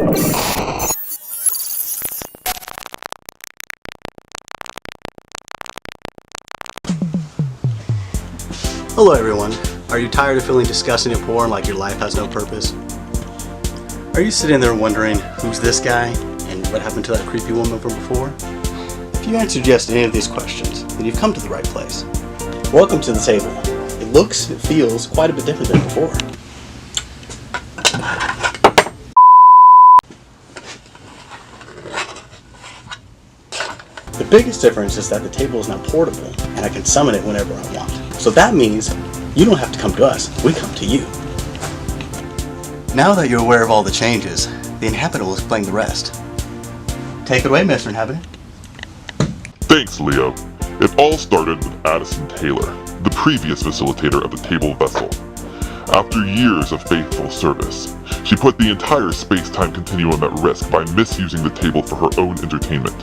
Hello everyone. Are you tired of feeling disgusting and poor and like your life has no purpose? Are you sitting there wondering who's this guy and what happened to that creepy woman from before? If you answered yes to any of these questions, then you've come to the right place. Welcome to the table. It looks, it feels quite a bit different than before. The biggest difference is that the table is now portable and I can summon it whenever I want. So that means you don't have to come to us, we come to you. Now that you're aware of all the changes, the Inhabitant will explain the rest. Take it away, Mr. Inhabitant. Thanks, Leo. It all started with Addison Taylor, the previous facilitator of the table vessel. After years of faithful service, she put the entire space-time continuum at risk by misusing the table for her own entertainment.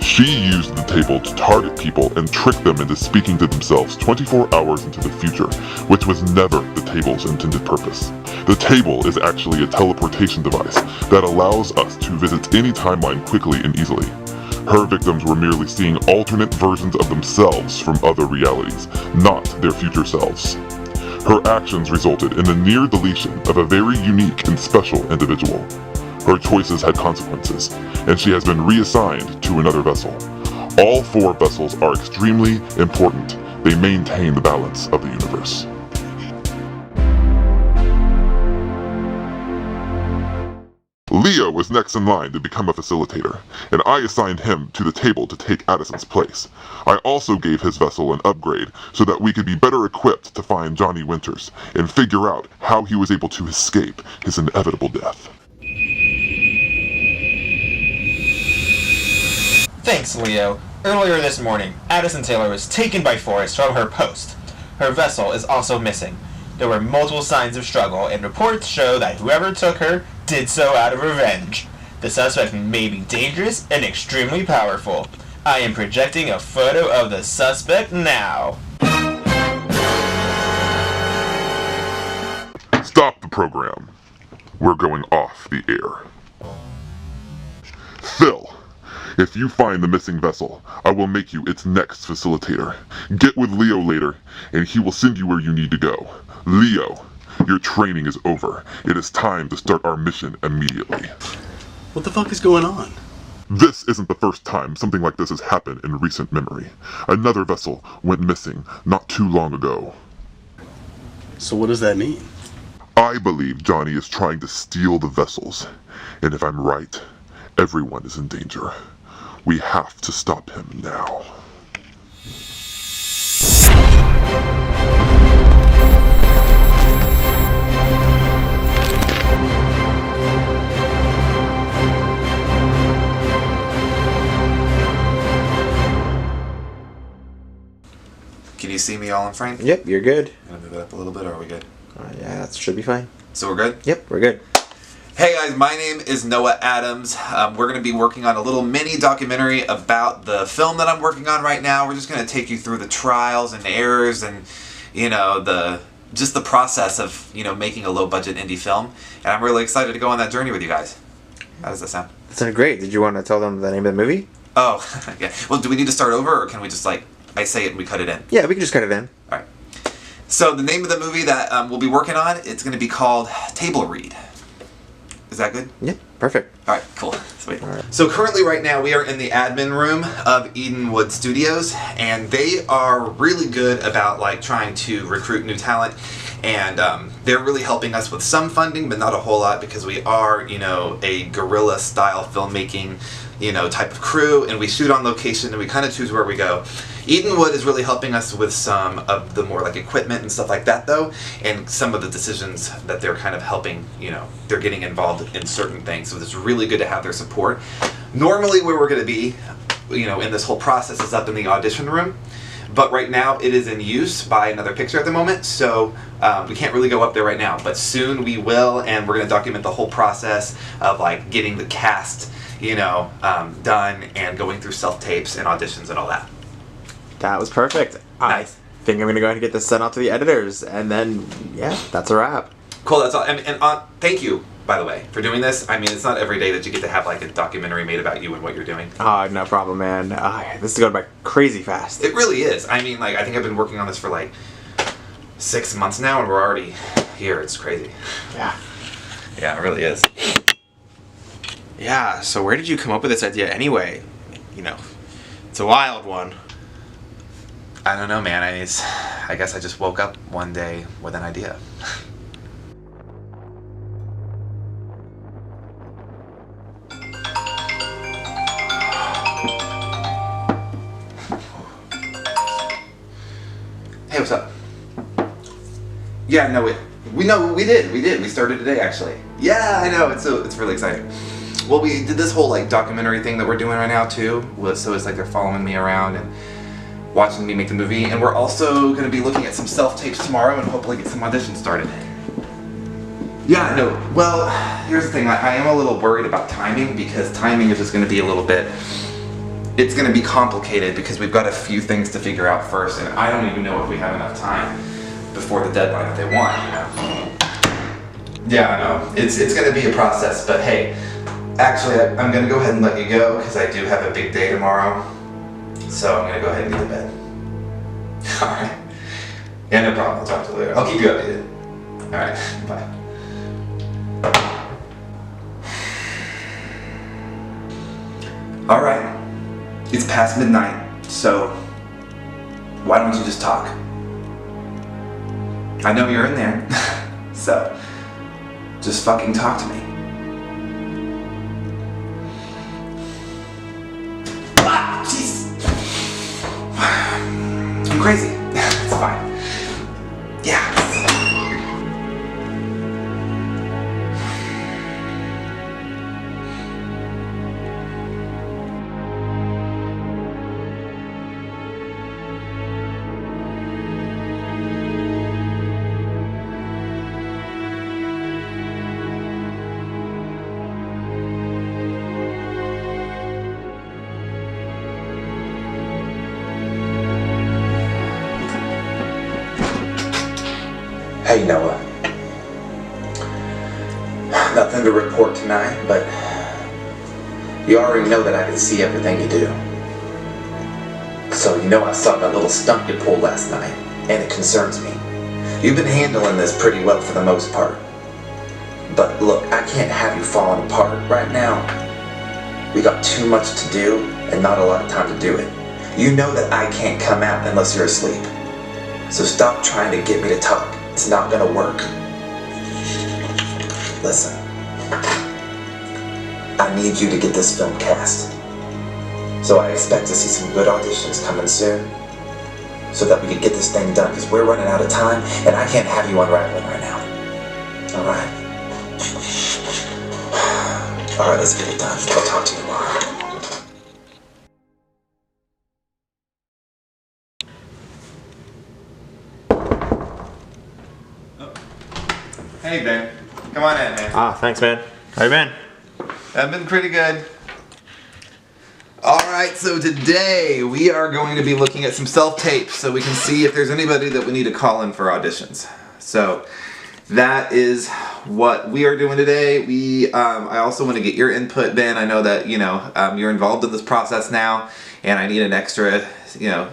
She used the table to target people and trick them into speaking to themselves 24 hours into the future, which was never the table's intended purpose. The table is actually a teleportation device that allows us to visit any timeline quickly and easily. Her victims were merely seeing alternate versions of themselves from other realities, not their future selves. Her actions resulted in the near deletion of a very unique and special individual. Her choices had consequences, and she has been reassigned to another vessel. All 4 vessels are extremely important. They maintain the balance of the universe. Leo was next in line to become a facilitator, and I assigned him to the table to take Addison's place. I also gave his vessel an upgrade so that we could be better equipped to find Johnny Winters and figure out how he was able to escape his inevitable death. Thanks, Leo. Earlier this morning, Addison Taylor was taken by force from her post. Her vessel is also missing. There were multiple signs of struggle, and reports show that whoever took her did so out of revenge. The suspect may be dangerous and extremely powerful. I am projecting a photo of the suspect now. Stop the program. We're going off the air. Phil, if you find the missing vessel, I will make you its next facilitator. Get with Leo later, and he will send you where you need to go. Leo, your training is over. It is time to start our mission immediately. What the fuck is going on? This isn't the first time something like this has happened in recent memory. Another vessel went missing not too long ago. So what does that mean? I believe Johnny is trying to steal the vessels, and if I'm right, everyone is in danger. We have to stop him now. Can you see me all in frame? Yep, you're good. Gonna move it up a little bit, or are we good? Yeah, that should be fine. So we're good? Yep, we're good. Hey guys, my name is Noah Adams. We're going to be working on a little mini documentary about the film that I'm working on right now. We're just going to take you through the trials and errors and, just the process of, making a low budget indie film. And I'm really excited to go on that journey with you guys. How does that sound? That sounded great. Did you want to tell them the name of the movie? Oh, yeah. Well, do we need to start over, or can we just, I say it and we cut it in? Yeah, we can just cut it in. All right. So the name of the movie that we'll be working on, it's going to be called Table Read. Is that good? Yep, perfect. All right, cool. Sweet. All right. So currently right now we are in the admin room of Edenwood Studios, and they are really good about trying to recruit new talent, and they're really helping us with some funding, but not a whole lot, because we are, a guerrilla style filmmaking, type of crew, and we shoot on location and we kind of choose where we go. Edenwood is really helping us with some of the more equipment and stuff like that though, and some of the decisions that they're kind of helping, they're getting involved in certain things, so it's really good to have their support. Normally where we're going to be, in this whole process is up in the audition room, but right now it is in use by Another Picture at the moment, so we can't really go up there right now, but soon we will, and we're going to document the whole process of getting the cast done and going through self-tapes and auditions and all that. That was perfect. Nice. I think I'm going to go ahead and get this sent out to the editors, and then, yeah, that's a wrap. Cool, that's all. And thank you, by the way, for doing this. I mean, it's not every day that you get to have like a documentary made about you and what you're doing. No problem, man. This is going by crazy fast. It really is. I mean, like, I think I've been working on this for like 6 months now, and we're already here. It's crazy. Yeah. Yeah, it really is. Yeah, so where did you come up with this idea anyway? You know, it's a wild one. I don't know, man. I guess I just woke up one day with an idea. Hey, what's up? Yeah, no, we did. We started today, actually. Yeah, I know. It's really exciting. Well, we did this whole like documentary thing that we're doing right now too. So it's like they're following me around and watching me make the movie, and we're also going to be looking at some self-tapes tomorrow and hopefully get some auditions started. Yeah, no. Well, here's the thing. I am a little worried about timing, because timing is just going to be a little bit. It's going to be complicated because we've got a few things to figure out first, and I don't even know if we have enough time before the deadline that they want, you know? Yeah, I know. It's going to be a process, but hey, actually, I'm going to go ahead and let you go because I do have a big day tomorrow. So I'm going to go ahead and get to bed. Alright. Yeah, no problem. I'll talk to you later. I'll keep you updated. Alright, bye. Alright. It's past midnight, so why don't you just talk? I know you're in there, so just fucking talk to me. Ah, jeez. I'm crazy. It's fine. Yeah. Hey Noah, nothing to report tonight, but you already know that I can see everything you do. So you know I saw that little stunt you pulled last night, and it concerns me. You've been handling this pretty well for the most part. But look, I can't have you falling apart right now. We got too much to do, and not a lot of time to do it. You know that I can't come out unless you're asleep. So stop trying to get me to talk. It's not gonna work. Listen, I need you to get this film cast. So I expect to see some good auditions coming soon, so that we can get this thing done, because we're running out of time, and I can't have you unraveling right now. Alright? Alright, let's get it done. I'll talk to you tomorrow. Hey, Ben. Come on in, man. Thanks, man. How you been? I've been pretty good. Alright, so today we are going to be looking at some self-tapes so we can see if there's anybody that we need to call in for auditions. So that is what we are doing today. I also want to get your input, Ben. I know that, you're involved in this process now, and I need an extra,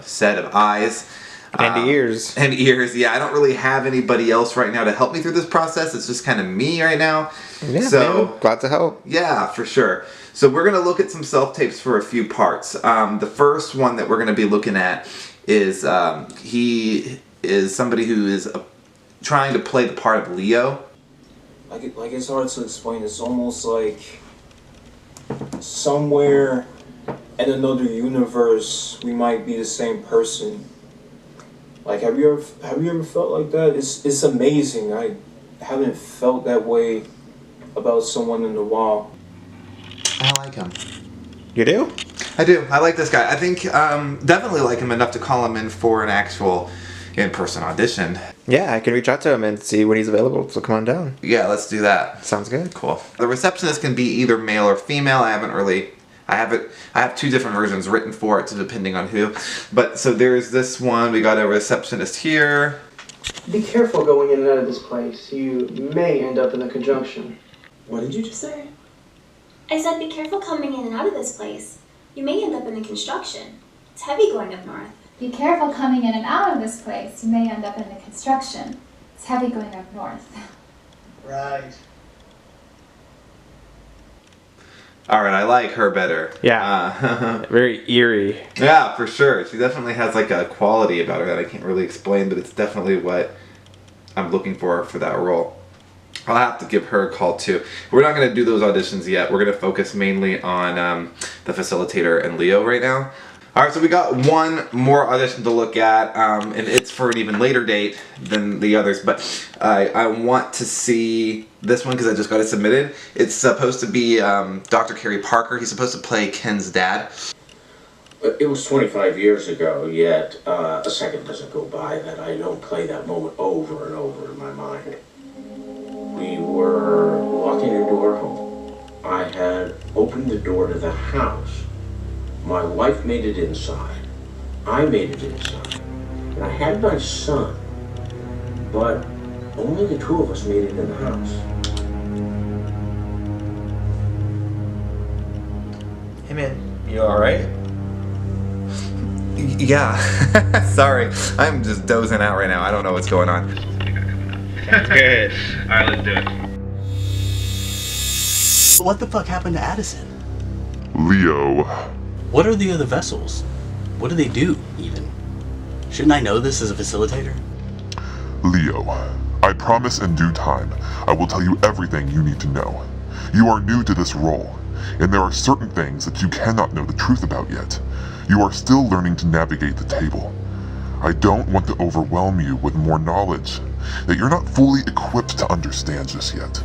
set of eyes. And ears. And ears, yeah. I don't really have anybody else right now to help me through this process. It's just kind of me right now. Yeah, so man, glad to help. Yeah, for sure. So we're going to look at some self-tapes for a few parts. The first one that we're going to be looking at is he is somebody who is trying to play the part of Leo. Like it's hard to explain. It's almost like somewhere in another universe we might be the same person. Like, have you ever felt like that? It's amazing. I haven't felt that way about someone in a while. I like him. You do? I do. I like this guy. I think definitely like him enough to call him in for an actual in-person audition. Yeah, I can reach out to him and see when he's available, so come on down. Yeah, let's do that. Sounds good. Cool. The receptionist can be either male or female. I have two different versions written for it, so depending on who. But so there's this one. We got a receptionist here. Be careful going in and out of this place. You may end up in the conjunction. What did you just say? I said be careful coming in and out of this place. You may end up in the construction. It's heavy going up north. Be careful coming in and out of this place. You may end up in the construction. It's heavy going up north. Right. Alright, I like her better. Yeah. Very eerie. Yeah, for sure. She definitely has like a quality about her that I can't really explain, but it's definitely what I'm looking for that role. I'll have to give her a call too. We're not going to do those auditions yet. We're going to focus mainly on the facilitator and Leo right now. Alright, so we got one more audition to look at, and it's for an even later date than the others, but I want to see this one because I just got it submitted. It's supposed to be Dr. Kenneth Parker. He's supposed to play Ken's dad. It was 25 years ago, yet a second doesn't go by that I don't play that moment over and over in my mind. We were walking into our home. I had opened the door to the house. My wife made it inside. I made it inside. And I had my son. But only the two of us made it in the house. Hey man, you alright? Yeah. Sorry. I'm just dozing out right now. I don't know what's going on. Sounds good. Alright, let's do it. What the fuck happened to Addison? Leo. What are the other vessels? What do they do, even? Shouldn't I know this as a facilitator? Leo, I promise in due time, I will tell you everything you need to know. You are new to this role, and there are certain things that you cannot know the truth about yet. You are still learning to navigate the table. I don't want to overwhelm you with more knowledge that you're not fully equipped to understand just yet.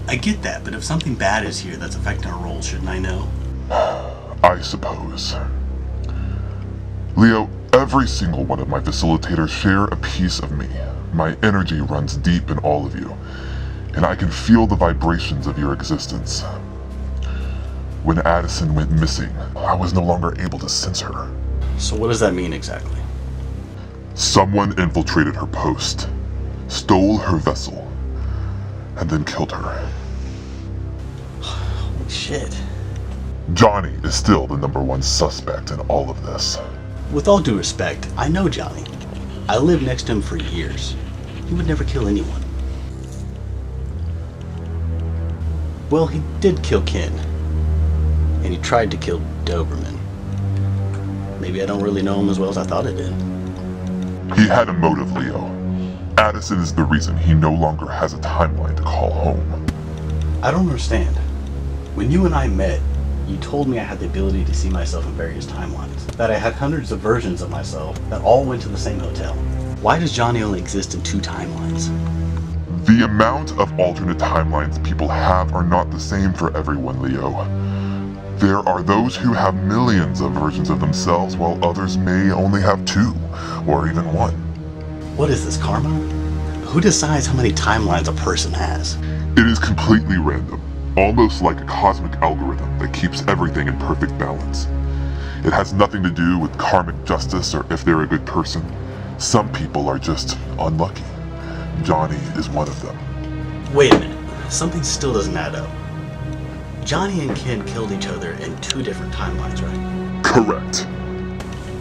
I get that, but if something bad is here that's affecting our role, shouldn't I know? I suppose. Leo, every single one of my facilitators share a piece of me. My energy runs deep in all of you, and I can feel the vibrations of your existence. When Addison went missing, I was no longer able to sense her. So what does that mean exactly? Someone infiltrated her post, stole her vessel, and then killed her. Holy shit. Johnny is still the #1 suspect in all of this. With all due respect, I know Johnny. I lived next to him for years. He would never kill anyone. Well, he did kill Ken. And he tried to kill Doberman. Maybe I don't really know him as well as I thought I did. He had a motive, Leo. Addison is the reason he no longer has a timeline to call home. I don't understand. When you and I met, you told me I had the ability to see myself in various timelines. That I had hundreds of versions of myself that all went to the same hotel. Why does Johnny only exist in 2 timelines? The amount of alternate timelines people have are not the same for everyone, Leo. There are those who have millions of versions of themselves, while others may only have 2, or even 1. What is this, karma? Who decides how many timelines a person has? It is completely random, almost like a cosmic algorithm that keeps everything in perfect balance. It has nothing to do with karmic justice or if they're a good person. Some people are just unlucky. Johnny is one of them. Wait a minute. Something still doesn't add up. Johnny and Ken killed each other in 2 different timelines, right? Correct.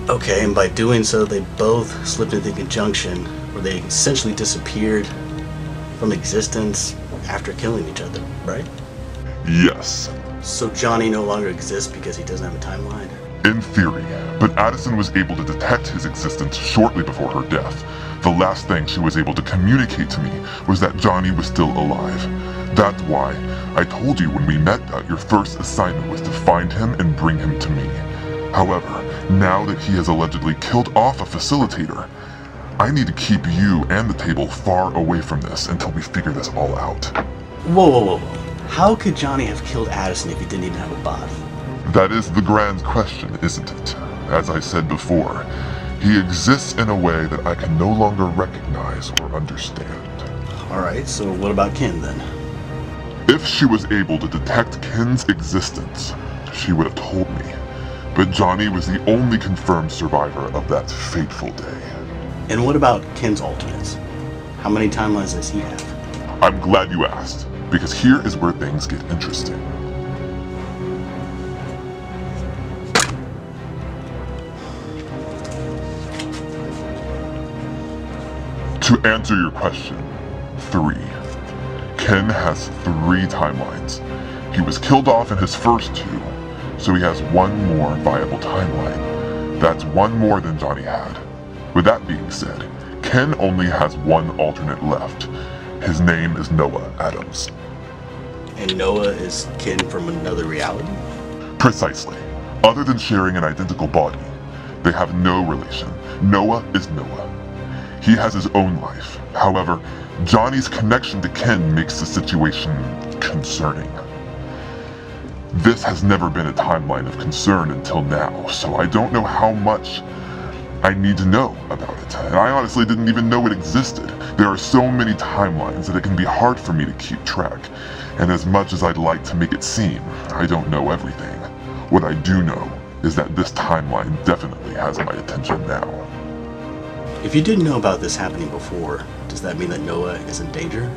Okay, and by doing so, they both slipped into the conjunction where they essentially disappeared from existence after killing each other, right? Yes. So Johnny no longer exists because he doesn't have a timeline? In theory, but Addison was able to detect his existence shortly before her death. The last thing she was able to communicate to me was that Johnny was still alive. That's why I told you when we met that your first assignment was to find him and bring him to me. However, now that he has allegedly killed off a facilitator, I need to keep you and the table far away from this until we figure this all out. Whoa. How could Johnny have killed Addison if he didn't even have a body? That is the grand question, isn't it? As I said before, he exists in a way that I can no longer recognize or understand. Alright, so what about Ken then? If she was able to detect Ken's existence, she would have told me. But Johnny was the only confirmed survivor of that fateful day. And what about Ken's alternates? How many timelines does he have? I'm glad you asked, because here is where things get interesting. To answer your question, 3. Ken has 3 timelines. He was killed off in his first 2, so he has 1 more viable timeline. That's 1 more than Johnny had. With that being said, Ken only has 1 alternate left. His name is Noah Adams. And Noah is Ken from another reality? Precisely. Other than sharing an identical body, they have no relation. Noah is Noah. He has his own life. However, Johnny's connection to Ken makes the situation concerning. This has never been a timeline of concern until now, so I don't know how much I need to know about it. And I honestly didn't even know it existed. There are so many timelines that it can be hard for me to keep track. And as much as I'd like to make it seem, I don't know everything. What I do know is that this timeline definitely has my attention now. If you didn't know about this happening before, does that mean that Noah is in danger?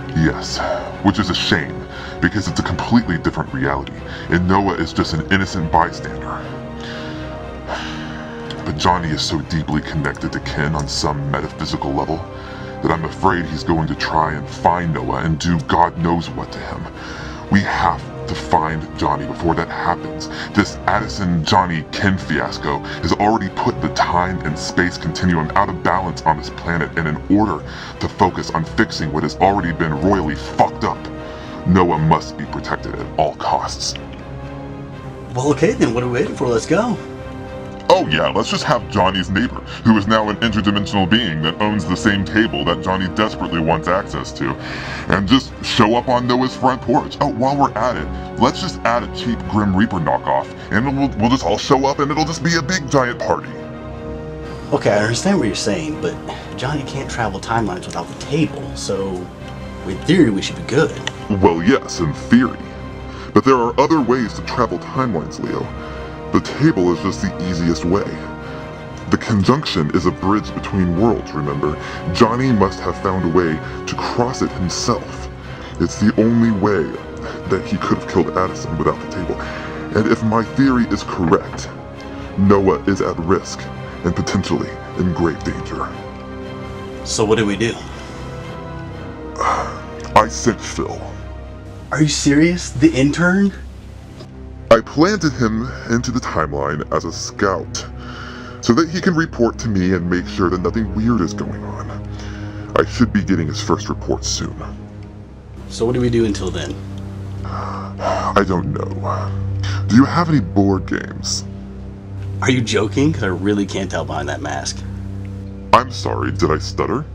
Yes, which is a shame, because it's a completely different reality, and Noah is just an innocent bystander. But Johnny is so deeply connected to Ken on some metaphysical level that I'm afraid he's going to try and find Noah and do God knows what to him. We have to find Johnny before that happens. This Addison-Johnny-Ken fiasco has already put the time and space continuum out of balance on this planet, and in order to focus on fixing what has already been royally fucked up, Noah must be protected at all costs. Well, okay then, what are we waiting for? Let's go. Oh yeah, let's just have Johnny's neighbor, who is now an interdimensional being that owns the same table that Johnny desperately wants access to, and just show up on Noah's front porch. Oh, while we're at it, let's just add a cheap Grim Reaper knockoff, and we'll just all show up and it'll just be a big giant party. Okay, I understand what you're saying, but Johnny can't travel timelines without the table, so in theory we should be good. Well yes, in theory. But there are other ways to travel timelines, Leo. The table is just the easiest way. The conjunction is a bridge between worlds, remember? Johnny must have found a way to cross it himself. It's the only way that he could have killed Addison without the table. And if my theory is correct, Noah is at risk and potentially in grave danger. So what do we do? I sent Phil. Are you serious? The intern? I planted him into the timeline as a scout, so that he can report to me and make sure that nothing weird is going on. I should be getting his first report soon. So what do we do until then? I don't know. Do you have any board games? Are you joking? Because I really can't tell behind that mask. I'm sorry, did I stutter?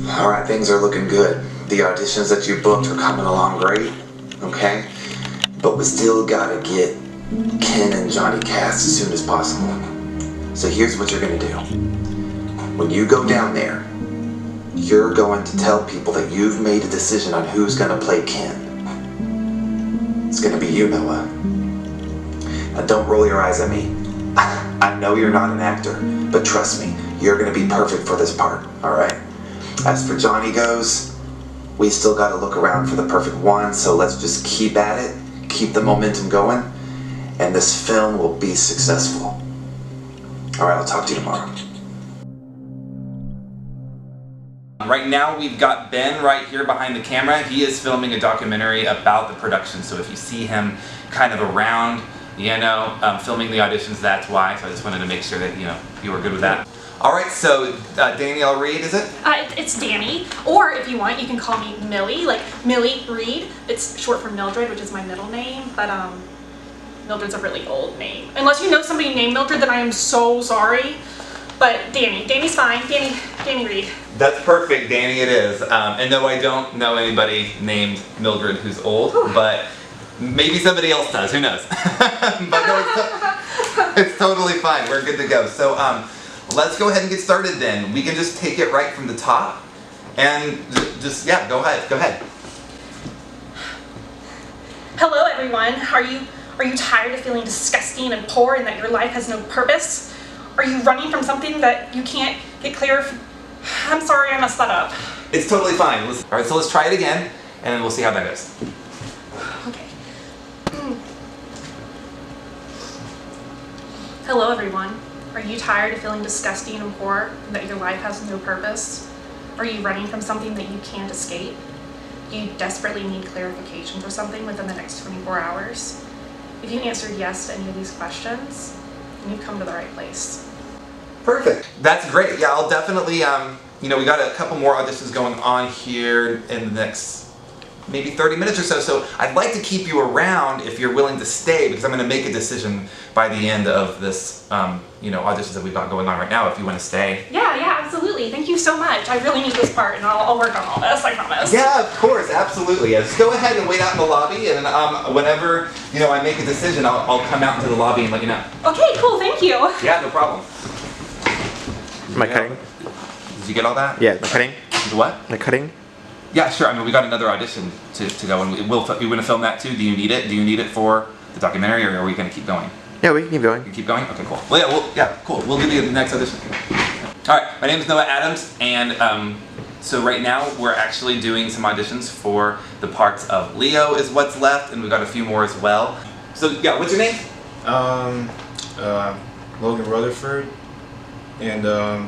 Alright, things are looking good. The auditions that you booked are coming along great, okay? But we still gotta get Ken and Johnny cast as soon as possible. So here's what you're gonna do. When you go down there, you're going to tell people that you've made a decision on who's gonna play Ken. It's gonna be you, Noah. Now don't roll your eyes at me. I know you're not an actor, but trust me, you're gonna be perfect for this part, alright? As for Johnny goes, we still gotta look around for the perfect one, so let's just keep at it, keep the momentum going, and this film will be successful. Alright, I'll talk to you tomorrow. Right now we've got Ben right here behind the camera. He is filming a documentary about the production, so if you see him kind of around, filming the auditions, that's why. So I just wanted to make sure that, you were good with that. Alright, so Danielle Reed, is it? It's Danny, or if you want, you can call me Millie, like Millie Reed. It's short for Mildred, which is my middle name, but Mildred's a really old name. Unless you know somebody named Mildred, then I am so sorry. But Danny's fine. Danny Reed. That's perfect, Danny it is. And no, I don't know anybody named Mildred who's old, but maybe somebody else does, who knows? But no, it's totally fine, we're good to go. So let's go ahead and get started then. We can just take it right from the top and just, yeah, go ahead. Hello everyone. Are you tired of feeling disgusting and poor and that your life has no purpose? Are you running from something that you can't get clear of? I'm sorry, I messed that up. It's totally fine. All right, so let's try it again, and then we'll see how that goes. Okay. Hello everyone. Are you tired of feeling disgusting and poor and that your life has no purpose? Are you running from something that you can't escape? Do you desperately need clarification for something within the next 24 hours? If you answered yes to any of these questions, then you've come to the right place. Perfect. That's great. Yeah, I'll definitely, we got a couple more auditions going on here in the next maybe 30 minutes or so. So I'd like to keep you around if you're willing to stay, because I'm going to make a decision by the end of this, auditions that we've got going on right now, if you want to stay. Yeah, absolutely. Thank you so much. I really need this part, and I'll work on all this, I promise. Yeah, of course, absolutely. Yeah, just go ahead and wait out in the lobby, and whenever, I make a decision, I'll come out into the lobby and let you know. Okay, cool, thank you. Yeah, no problem. Am I cutting? Did you get all that? Yeah, am I cutting? What? Am I cutting? Yeah, sure. I mean, we got another audition to go, and we're going to film that too. Do you need it? Do you need it for the documentary, or are we going to keep going? Yeah, we can keep going. You keep going? Okay, cool. Well, yeah, cool. We'll give you the next audition. All right, my name is Noah Adams, and so right now we're actually doing some auditions for the parts of Leo is what's left, and we've got a few more as well. So, yeah, what's your name? Logan Rutherford, and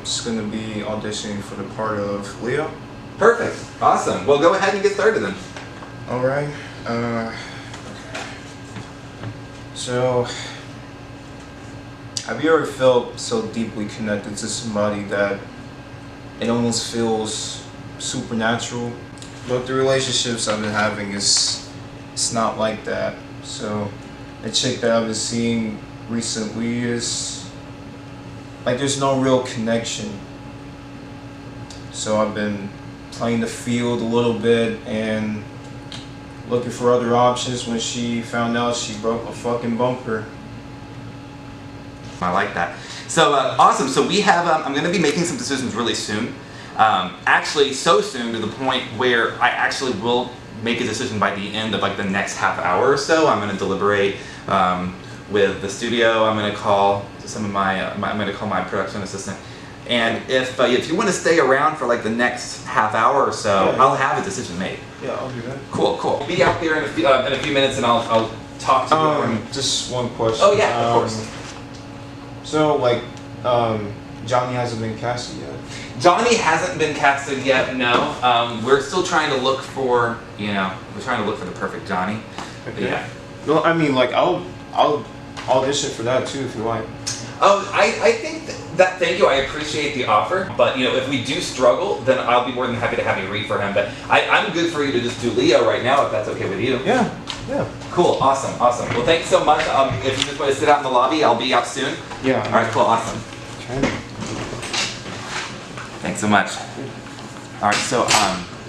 just gonna be auditioning for the part of Leo. Perfect. Awesome. Well, go ahead and get started then. All right. Okay. So, have you ever felt so deeply connected to somebody that it almost feels supernatural? But the relationships I've been having it's not like that. So, the chick that I've been seeing recently is like there's no real connection. So I've been playing the field a little bit and looking for other options when she found out she broke a fucking bumper. I like that. So awesome. So we have, I'm going to be making some decisions really soon. Actually so soon to the point where I actually will make a decision by the end of like the next half hour or so. I'm going to deliberate with the studio. I'm going to call some of I'm going to call my production assistant. And if you want to stay around for like the next half hour or so, yeah. I'll have a decision made. Yeah, I'll do that. Cool. Be out there in a few minutes, and I'll talk to you. Just one question. Oh yeah, of course. So Johnny hasn't been casted yet. Johnny hasn't been casted yet. No. We're still trying to look for the perfect Johnny. Okay. Yeah. Well, I mean, like I'll audition for that too if you like. Oh, I think that thank you. I appreciate the offer, but if we do struggle, then I'll be more than happy to have you read for him. But I'm good for you to just do Leo right now, if that's okay with you. Yeah. Cool. Awesome. Well, thanks so much. If you just want to sit out in the lobby, I'll be out soon. Yeah. All right. Cool. Awesome. Okay. Thanks so much. All right. So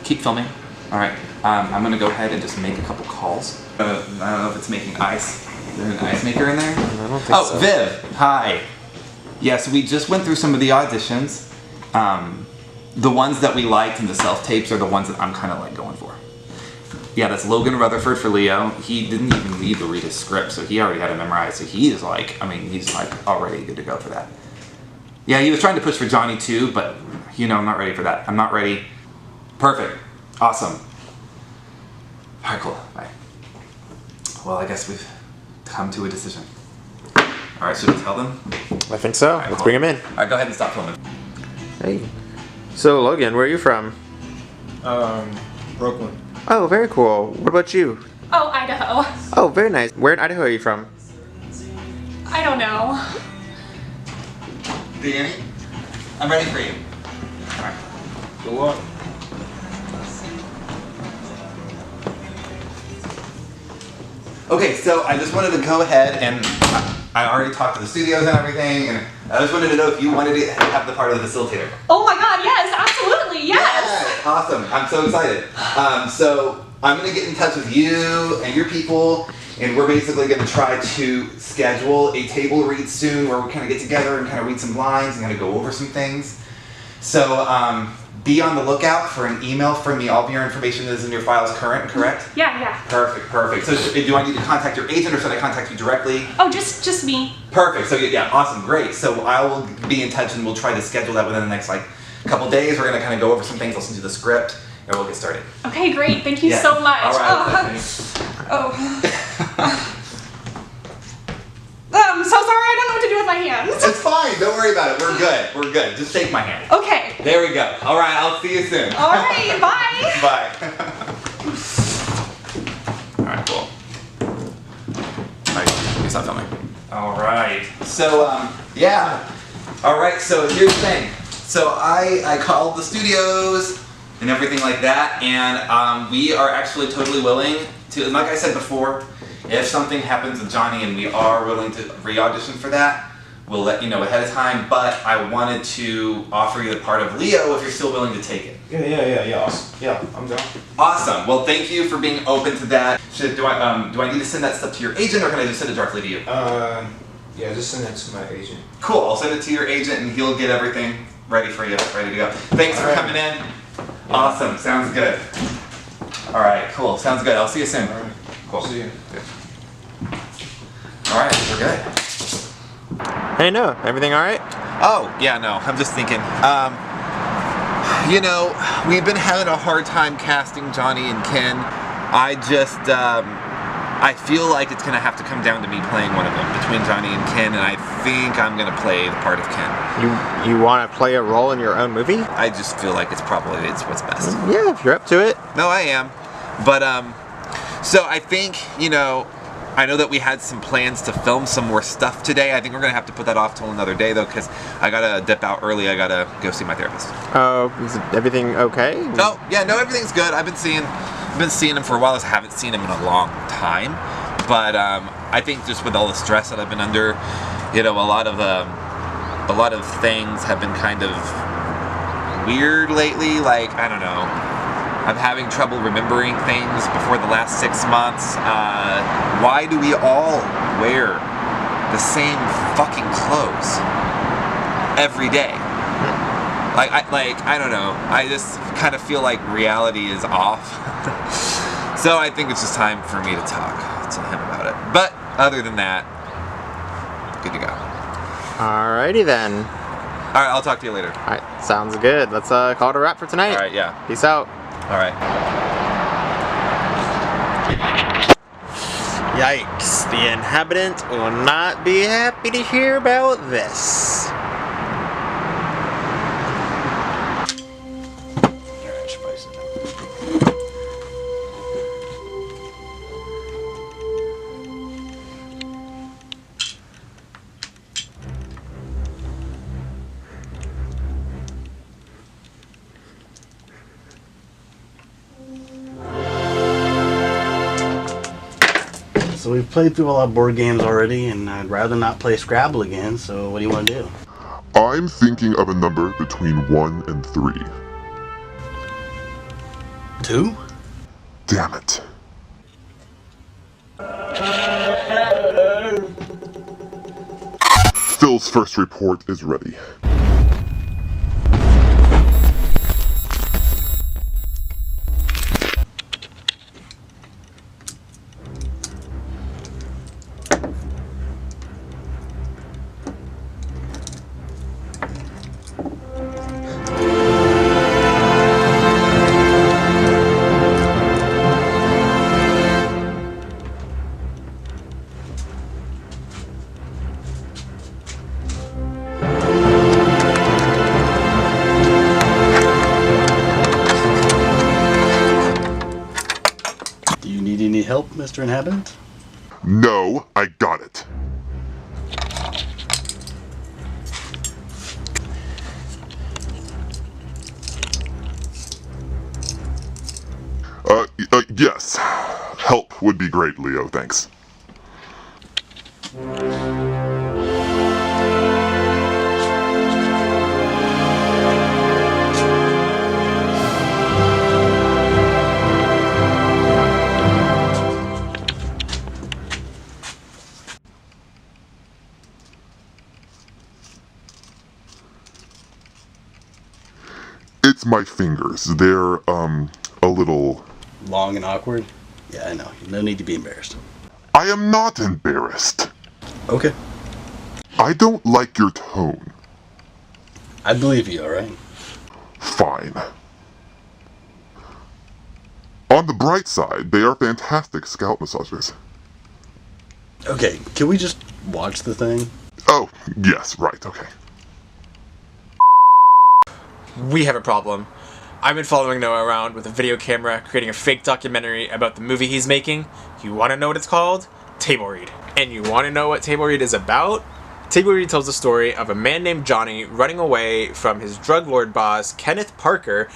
keep filming. All right. I'm gonna go ahead and just make a couple calls. I don't know if it's making ice. Is there an ice maker in there? I don't think so. Viv. Hi. Yeah, so we just went through some of the auditions. The ones that we liked and the self-tapes are the ones that I'm kind of like going for. Yeah, that's Logan Rutherford for Leo. He didn't even need to read his script, so he already had it memorized. So he's like already good to go for that. Yeah, he was trying to push for Johnny too, but I'm not ready for that. I'm not ready. Perfect. Awesome. All right, cool. Bye. Well, I guess we've come to a decision. All right, should we tell them? I think so. Right, Let's cool. bring him in. All right, go ahead and stop filming. Hey. So, Logan, where are you from? Brooklyn. Oh, very cool. What about you? Oh, Idaho. Oh, very nice. Where in Idaho are you from? I don't know. Danny, I'm ready for you. All right. Good luck. Okay, so I just wanted to go ahead and I already talked to the studios and everything, and I just wanted to know if you wanted to have the part of the facilitator. Oh my god, yes, absolutely, yes! Yes, awesome. I'm so excited. So I'm going to get in touch with you and your people, and we're basically going to try to schedule a table read soon where we kind of get together and kind of read some lines and kind of go over some things. So be on the lookout for an email from me. All of your information is in your files current, correct? Yeah. Perfect. So do I need to contact your agent or should I contact you directly? Oh, just me. Perfect. So yeah, awesome, great. So I will be in touch and we'll try to schedule that within the next couple days. We're going to kind of go over some things. I'll send you the script and we'll get started. Okay, great. Thank you so much. All right. I'm so sorry. I don't know what to do with my hands. It's fine. Don't worry about it. We're good. Just take my hand. Okay. There we go. All right. I'll see you soon. All right. Bye. Bye. All right. Cool. All right. You stop filming. All right. So yeah. All right. So here's the thing. So I called the studios and everything like that, and we are actually totally willing to. And like I said before, if something happens with Johnny and we are willing to re-audition for that, we'll let you know ahead of time. But I wanted to offer you the part of Leo if you're still willing to take it. Yeah. Awesome. Yeah, I'm down. Awesome. Well, thank you for being open to that. Do I need to send that stuff to your agent or can I just send it directly to you? Yeah, just send that to my agent. Cool. I'll send it to your agent and he'll get everything ready for you, ready to go. Thanks for coming in. Yeah. Awesome. Sounds good. All right. Cool. Sounds good. I'll see you soon. All right. Cool. See you. All right. We're good. Hey, Noah. Everything all right? Oh, yeah, no. I'm just thinking. You know, we've been having a hard time casting Johnny and Ken. I just, I feel like it's going to have to come down to me playing one of them between Johnny and Ken, and I think I'm going to play the part of Ken. You want to play a role in your own movie? I just feel like it's what's best. Yeah, if you're up to it. No, I am. But, so I think, you know, I know that we had some plans to film some more stuff today. I think we're going to have to put that off till another day, though, because I got to dip out early. I got to go see my therapist. Oh, is everything okay? Oh, yeah, no, everything's good. I've been seeing him for a while. I haven't seen him in a long time. But I think just with all the stress that I've been under, you know, a lot of things have been kind of weird lately. Like, I don't know. I'm having trouble remembering things before the last 6 months. Why do we all wear the same fucking clothes every day? I don't know. I just kind of feel like reality is off. So I think it's just time for me to talk to him about it. But other than that, good to go. Alrighty then. All right, I'll talk to you later. All right, sounds good. Let's call it a wrap for tonight. All right, yeah. Peace out. All right. Yikes, the Inhabitant will not be happy to hear about this. So we've played through a lot of board games already, and I'd rather not play Scrabble again, so what do you want to do? I'm thinking of a number between 1 and 3. 2? Damn it. Phil's first report is ready. Help, Mr. Inhabitant? No, I got it. Yes. Help would be great, Leo, thanks. It's my fingers. They're, a little... Long and awkward? Yeah, I know. No need to be embarrassed. I am not embarrassed. Okay. I don't like your tone. I believe you, alright? Fine. On the bright side, they are fantastic scalp massagers. Okay, can we just watch the thing? Oh, yes, right, okay. We have a problem. I've been following Noah around with a video camera, creating a fake documentary about the movie he's making. You want to know what it's called? Table Read. And you want to know what Table Read is about? Table Read tells the story of a man named Johnny running away from his drug lord boss, Kenneth Parker,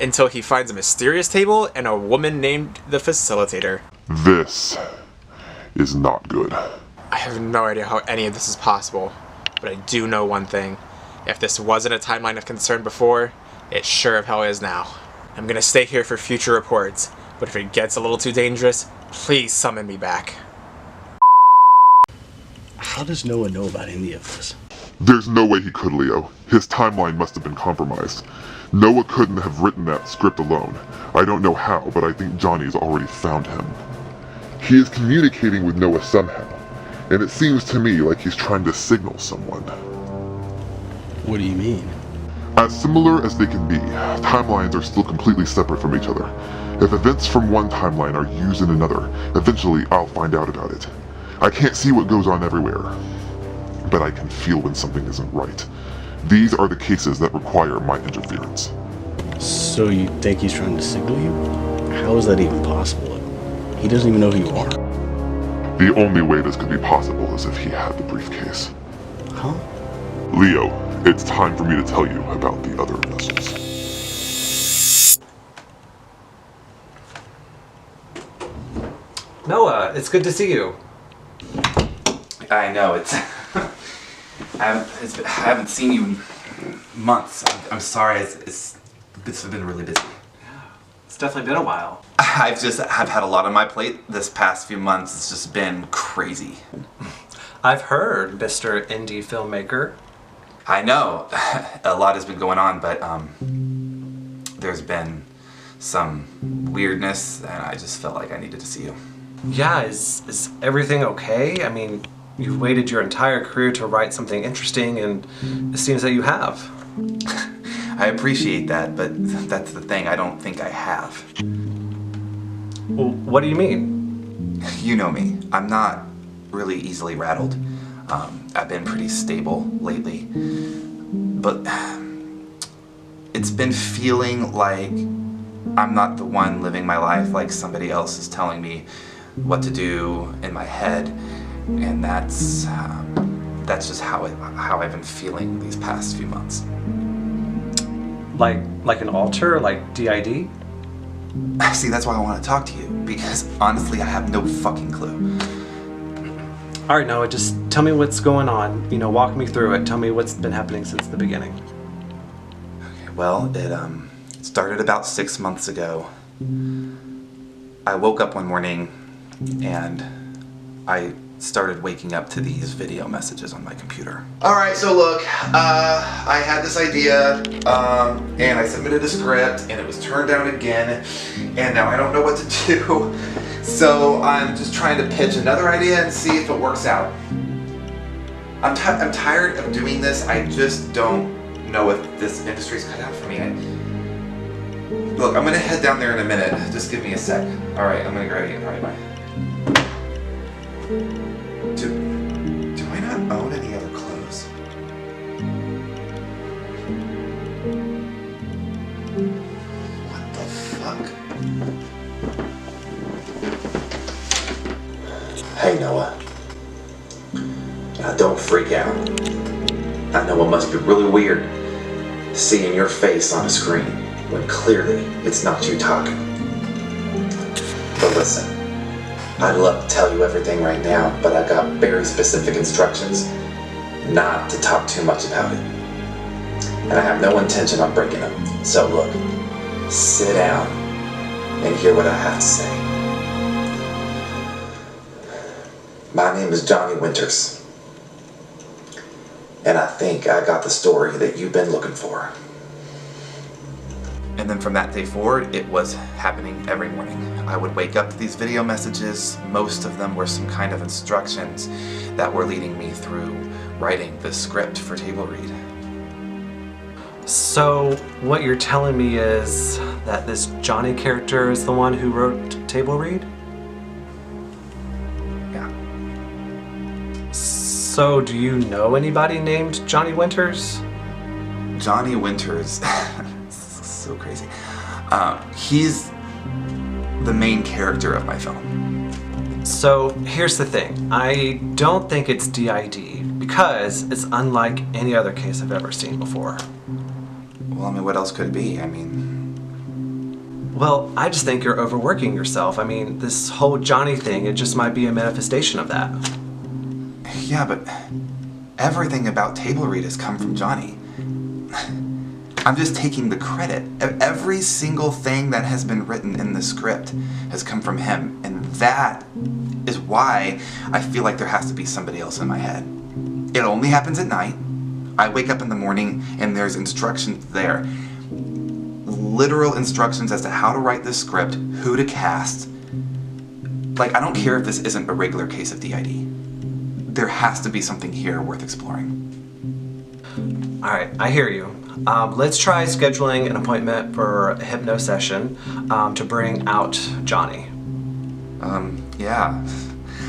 until he finds a mysterious table and a woman named the Facilitator. This is not good. I have no idea how any of this is possible, but I do know one thing. If this wasn't a timeline of concern before, it sure of hell is now. I'm gonna stay here for future reports, but if it gets a little too dangerous, please summon me back. How does Noah know about any of this? There's no way he could, Leo. His timeline must have been compromised. Noah couldn't have written that script alone. I don't know how, but I think Johnny's already found him. He is communicating with Noah somehow, and it seems to me like he's trying to signal someone. What do you mean? As similar as they can be, timelines are still completely separate from each other. If events from one timeline are used in another, eventually I'll find out about it. I can't see what goes on everywhere, but I can feel when something isn't right. These are the cases that require my interference. So you think he's trying to signal you? How is that even possible? He doesn't even know who you are. The only way this could be possible is if he had the briefcase. Huh? Leo, it's time for me to tell you about the other vessels. Noah, it's good to see you. I know, it's... I haven't seen you in months. I'm sorry, it's been really busy. It's definitely been a while. I've had a lot on my plate this past few months. It's just been crazy. I've heard, Mr. Indie filmmaker. I know, a lot has been going on, but there's been some weirdness, and I just felt like I needed to see you. Yeah, is everything okay? I mean, you've waited your entire career to write something interesting, and it seems that you have. I appreciate that, but that's the thing, I don't think I have. Well, what do you mean? You know me. I'm not really easily rattled. I've been pretty stable lately, but it's been feeling like I'm not the one living my life, like somebody else is telling me what to do in my head, and that's just how I've been feeling these past few months. Like an alter, like DID? See, that's why I want to talk to you, because honestly, I have no fucking clue. All right, Noah, just tell me what's going on. You know, walk me through it. Tell me what's been happening since the beginning. Okay, well, it started about 6 months ago. I woke up one morning and I started waking up to these video messages on my computer. Alright, so look, I had this idea, and I submitted a script, and it was turned down again, and now I don't know what to do. So I'm just trying to pitch another idea and see if it works out. I'm tired of doing this. I just don't know if this industry's cut out for me. Look, I'm gonna head down there in a minute. Just give me a sec. Alright, I'm gonna grab you. Alright, bye. Do I not own any other clothes? What the fuck? Hey, Noah. Now don't freak out. I know it must be really weird seeing your face on a screen when clearly it's not you talking. But listen, I'd love to tell you everything right now, but I got very specific instructions not to talk too much about it. And I have no intention on breaking them. So look, sit down and hear what I have to say. My name is Johnny Winters, and I think I got the story that you've been looking for. And then from that day forward, it was happening every morning. I would wake up to these video messages. Most of them were some kind of instructions that were leading me through writing the script for table read. So what you're telling me is that this Johnny character is the one who wrote table read? Yeah. So do you know anybody named Johnny Winters? Johnny Winters, so crazy. He's the main character of my film. So here's the thing, I don't think it's DID because it's unlike any other case I've ever seen before. Well, I mean, what else could it be? I mean... Well, I just think you're overworking yourself. I mean, this whole Johnny thing, it just might be a manifestation of that. Yeah, but everything about table read has come from Johnny. I'm just taking the credit. Every single thing that has been written in the script has come from him, and that is why I feel like there has to be somebody else in my head. It only happens at night. I wake up in the morning and there's instructions there. Literal instructions as to how to write this script, who to cast. Like, I don't care if this isn't a regular case of DID. There has to be something here worth exploring. Alright, I hear you. Let's try scheduling an appointment for a hypno session to bring out Johnny. Yeah.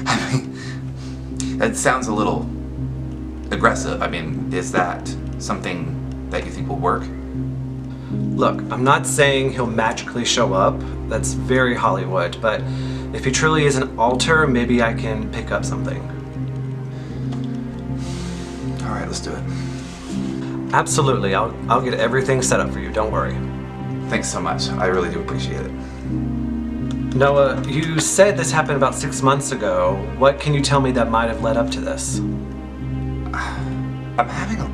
I mean, that sounds a little aggressive. I mean, is that something that you think will work? Look, I'm not saying he'll magically show up. That's very Hollywood, but if he truly is an alter, maybe I can pick up something. Alright, let's do it. Absolutely, I'll get everything set up for you, don't worry. Thanks so much. I really do appreciate it. Noah, you said this happened about 6 months ago. What can you tell me that might have led up to this? I'm having a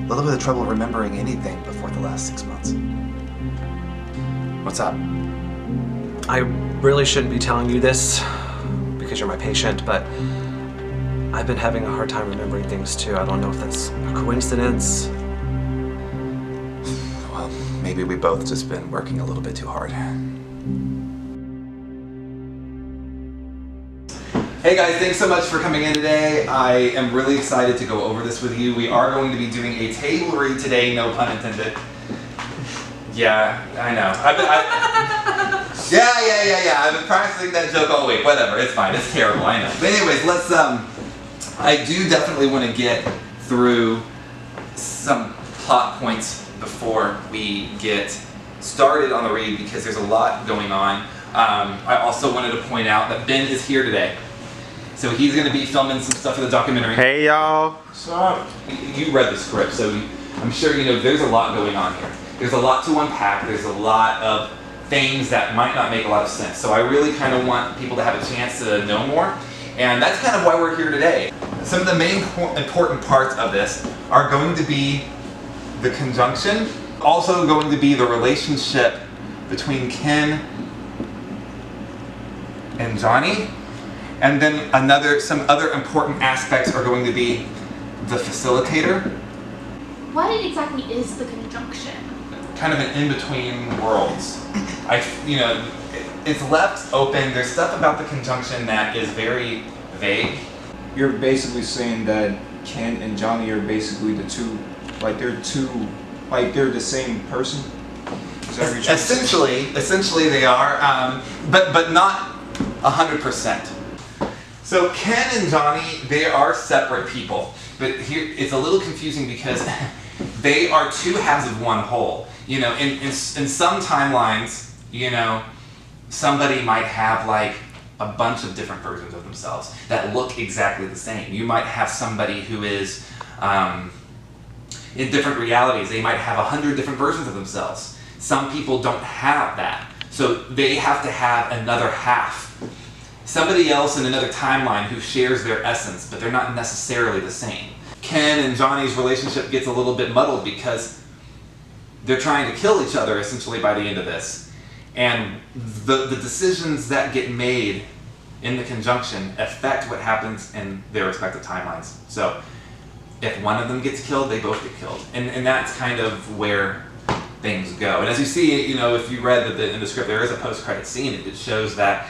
little bit of trouble remembering anything before the last 6 months. What's up? I really shouldn't be telling you this because you're my patient, but I've been having a hard time remembering things too. I don't know if that's a coincidence. Well, maybe we both just been working a little bit too hard. Hey guys, thanks so much for coming in today. I am really excited to go over this with you. We are going to be doing a table read today, no pun intended. Yeah, I know. Yeah. I've been practicing that joke all week. Whatever, it's fine. It's terrible, I know. But anyways, let's, I do definitely want to get through some plot points before we get started on the read because there's a lot going on. I also wanted to point out that Ben is here today. So he's going to be filming some stuff for the documentary. Hey y'all. What's up? You read the script, so I'm sure you know there's a lot going on here. There's a lot to unpack. There's a lot of things that might not make a lot of sense. So I really kind of want people to have a chance to know more. And that's kind of why we're here today. Some of the main important parts of this are going to be the conjunction, also going to be the relationship between Ken and Johnny, and then some other important aspects are going to be the facilitator. What exactly is the conjunction? Kind of an in-between worlds. It's left open. There's stuff about the conjunction that is very vague. You're basically saying that Ken and Johnny are basically the two, like they're the same person? Is that what you're trying to say? Essentially they are, but not 100%. So Ken and Johnny, they are separate people, but here it's a little confusing because they are two halves of one whole. You know, in some timelines, you know, somebody might have like a bunch of different versions of themselves that look exactly the same. You might have somebody who is in different realities. They might have 100 different versions of themselves. Some people don't have that, so they have to have another half. Somebody else in another timeline who shares their essence, but they're not necessarily the same. Ken and Johnny's relationship gets a little bit muddled because they're trying to kill each other essentially by the end of this. And the decisions that get made in the conjunction affect what happens in their respective timelines. So if one of them gets killed, they both get killed. And that's kind of where things go. And as you see, you know, if you read that in the script there is a post-credit scene, it shows that,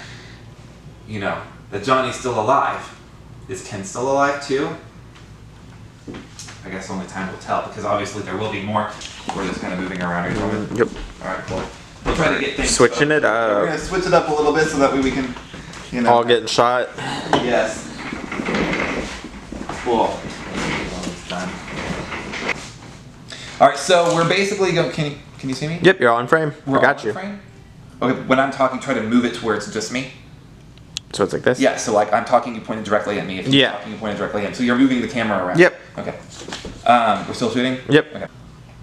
you know, that Johnny's still alive. Is Ken still alive too? I guess only time will tell, because obviously there will be more. We're just kind of moving around here. Yep. Alright, cool. We'll try to get things Switching it We're up. going to switch it up a little bit so that way we can, you know. All getting shot. Yes. Cool. Done. Alright, so we're basically going. Can you see me? Yep, you're all in frame. We're I got all you. in frame? Okay, when I'm talking, try to move it to where it's just me. So it's like this? Yeah, so like I'm talking, you pointed directly at me. If you're talking, you pointed directly at him. So you're moving the camera around. Yep. Okay. We're still shooting? Yep. Okay.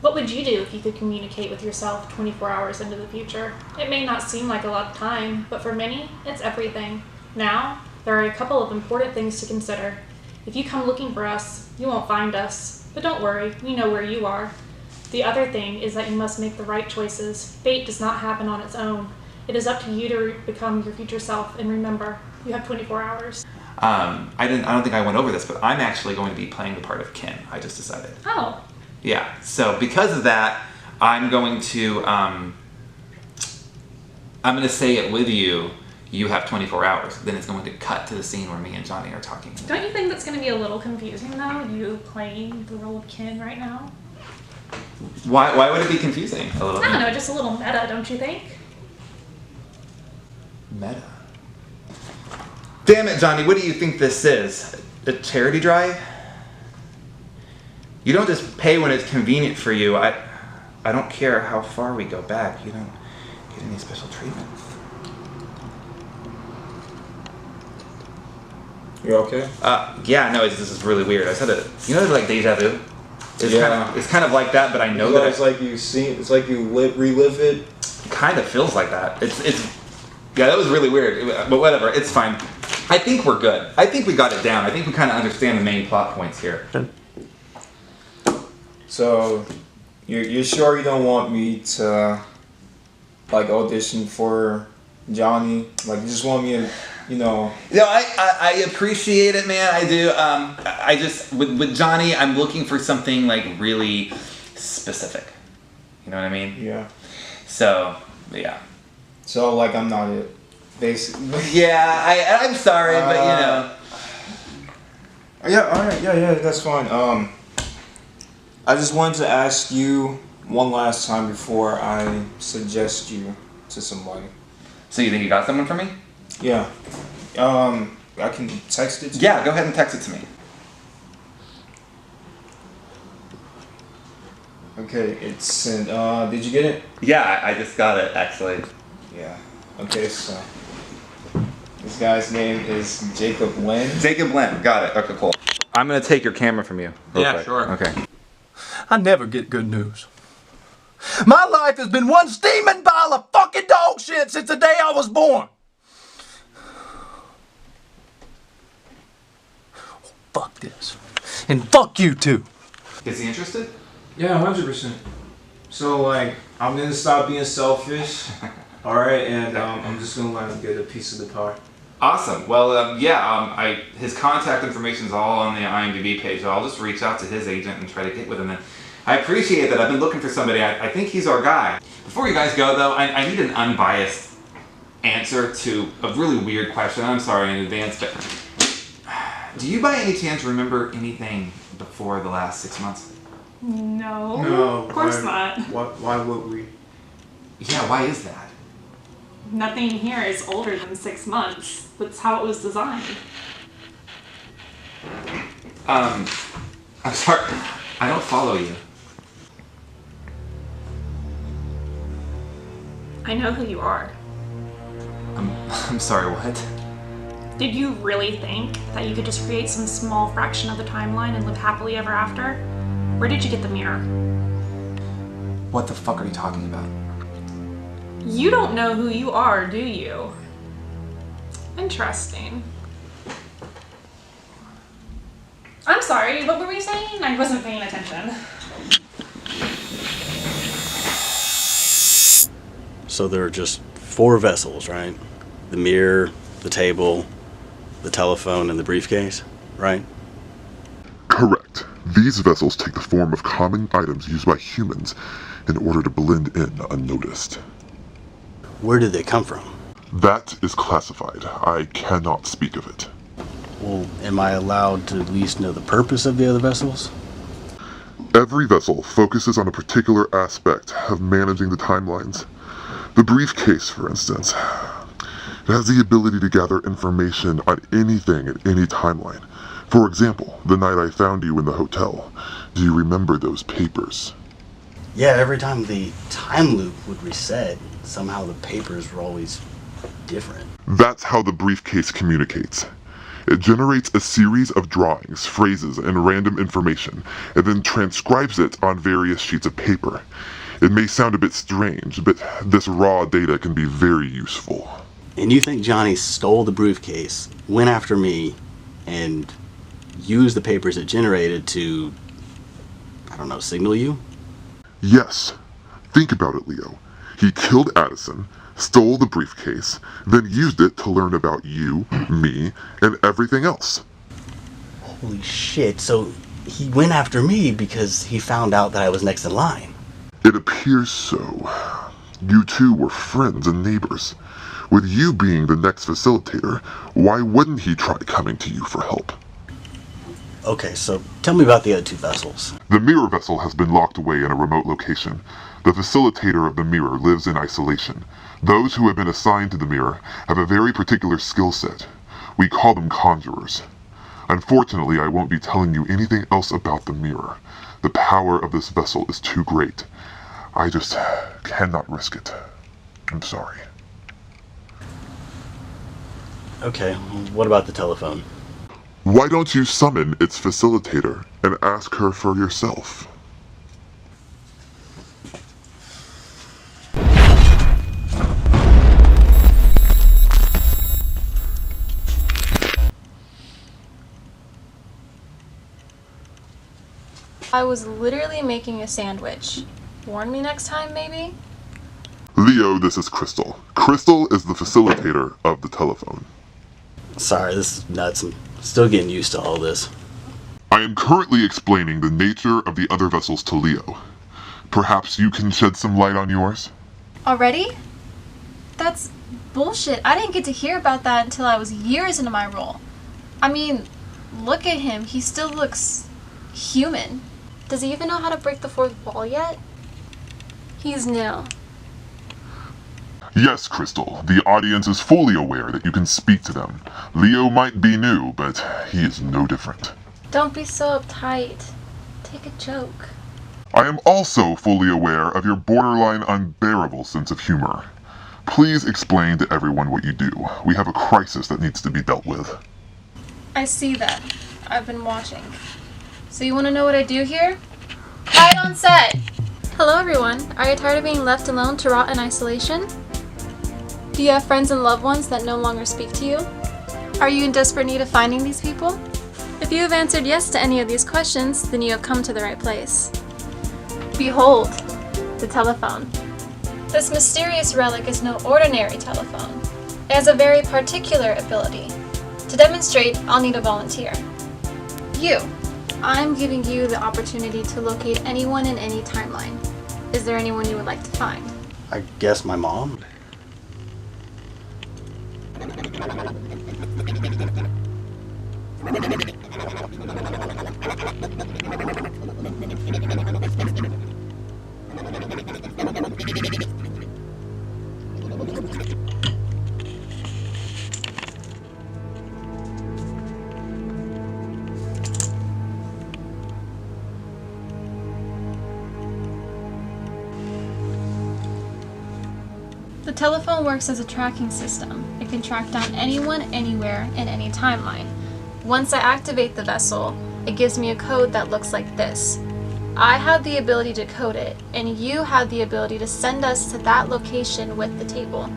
What would you do if you could communicate with yourself 24 hours into the future? It may not seem like a lot of time, but for many, it's everything. Now, there are a couple of important things to consider. If you come looking for us, you won't find us. But don't worry, we know where you are. The other thing is that you must make the right choices. Fate does not happen on its own. It is up to you to become your future self, and remember, you have 24 hours. I don't think I went over this, but I'm actually going to be playing the part of Ken. I just decided. Oh. Yeah. So because of that, I'm going to say it with you. You have 24 hours. Then it's going to cut to the scene where me and Johnny are talking. Don't you think that's going to be a little confusing, though, you playing the role of Ken right now? Why would it be confusing? A little. I don't know, just a little meta, don't you think? Meta. Damn it, Johnny, what do you think this is? A charity drive? You don't just pay when it's convenient for you. I don't care how far we go back. You don't get any special treatment. You okay? Yeah, no, this is really weird. I said it. You know, like deja vu? Yeah. It's kind of like that, but I know that it's like it's like you relive it. It kind of feels like that. Yeah, that was really weird, but whatever, it's fine. I think we're good. I think we got it down. I think we kind of understand the main plot points here. So, you're sure you don't want me to, like, audition for Johnny? Like, you just want me to, you know... No, I appreciate it, man. I do. I just, with Johnny, I'm looking for something, like, really specific. You know what I mean? Yeah. So, yeah. So, like, I'm not it, basically. Yeah, I'm sorry, but, you know. Yeah, alright, yeah, that's fine. I just wanted to ask you one last time before I suggest you to somebody. So you think you got someone for me? Yeah. I can text it to you? Yeah, go ahead and text it to me. Okay, it's sent. Did you get it? Yeah, I just got it, actually. Yeah. Okay, so this guy's name is Jacob Lynn. Jacob Lynn, got it. Okay, cool. I'm gonna take your camera from you. Yeah, quick. sure. Okay. I never get good news. My life has been one steaming pile of fucking dog shit since the day I was born. Fuck this. And fuck you too. Is he interested? Yeah, 100%. So, like, I'm gonna stop being selfish. Alright, and I'm just gonna let him get a piece of the pie. Awesome. Well, his contact information is all on the IMDb page. So I'll just reach out to his agent and try to get with him. And I appreciate that. I've been looking for somebody. I think he's our guy. Before you guys go, though, I need an unbiased answer to a really weird question. I'm sorry in advance, but do you by any chance remember anything before the last 6 months? No. No. Of course not. Why would we? Yeah, why is that? Nothing here is older than 6 months. That's how it was designed. I'm sorry. I don't follow you. I know who you are. I'm sorry, what? Did you really think that you could just create some small fraction of the timeline and live happily ever after? Where did you get the mirror? What the fuck are you talking about? You don't know who you are, do you? Interesting. I'm sorry, what were we saying? I wasn't paying attention. So there are just 4 vessels, right? The mirror, the table, the telephone, and the briefcase, right? Correct. These vessels take the form of common items used by humans in order to blend in unnoticed. Where did they come from? That is classified. I cannot speak of it. Well, am I allowed to at least know the purpose of the other vessels? Every vessel focuses on a particular aspect of managing the timelines. The briefcase, for instance, it has the ability to gather information on anything at any timeline. For example, the night I found you in the hotel. Do you remember those papers? Yeah, every time the time loop would reset, somehow the papers were always different. That's how the briefcase communicates. It generates a series of drawings, phrases, and random information, and then transcribes it on various sheets of paper. It may sound a bit strange, but this raw data can be very useful. And you think Johnny stole the briefcase, went after me, and used the papers it generated to, I don't know, signal you? Yes. Think about it, Leo. He killed Addison, stole the briefcase, then used it to learn about you, me, and everything else. Holy shit, so he went after me because he found out that I was next in line. It appears so. You two were friends and neighbors. With you being the next facilitator, why wouldn't he try coming to you for help? Okay, so tell me about the other two vessels. The mirror vessel has been locked away in a remote location. The facilitator of the mirror lives in isolation. Those who have been assigned to the mirror have a very particular skill set. We call them conjurers. Unfortunately, I won't be telling you anything else about the mirror. The power of this vessel is too great. I just cannot risk it. I'm sorry. Okay, what about the telephone? Why don't you summon its facilitator and ask her for yourself? I was literally making a sandwich. Warn me next time, maybe? Leo, this is Crystal. Crystal is the facilitator of the telephone. Sorry, this is nuts. I'm still getting used to all this. I am currently explaining the nature of the other vessels to Leo. Perhaps you can shed some light on yours? Already? That's bullshit. I didn't get to hear about that until I was years into my role. I mean, look at him. He still looks human. Does he even know how to break the fourth wall yet? He's new. Yes, Crystal. The audience is fully aware that you can speak to them. Leo might be new, but he is no different. Don't be so uptight. Take a joke. I am also fully aware of your borderline unbearable sense of humor. Please explain to everyone what you do. We have a crisis that needs to be dealt with. I see that. I've been watching. So you want to know what I do here? Quiet on set! Hello everyone. Are you tired of being left alone to rot in isolation? Do you have friends and loved ones that no longer speak to you? Are you in desperate need of finding these people? If you have answered yes to any of these questions, then you have come to the right place. Behold, the telephone. This mysterious relic is no ordinary telephone. It has a very particular ability. To demonstrate, I'll need a volunteer. You. I'm giving you the opportunity to locate anyone in any timeline. Is there anyone you would like to find? I guess my mom? The telephone works as a tracking system. It can track down anyone, anywhere, in any timeline. Once I activate the vessel, it gives me a code that looks like this. I have the ability to code it, and you have the ability to send us to that location with the table.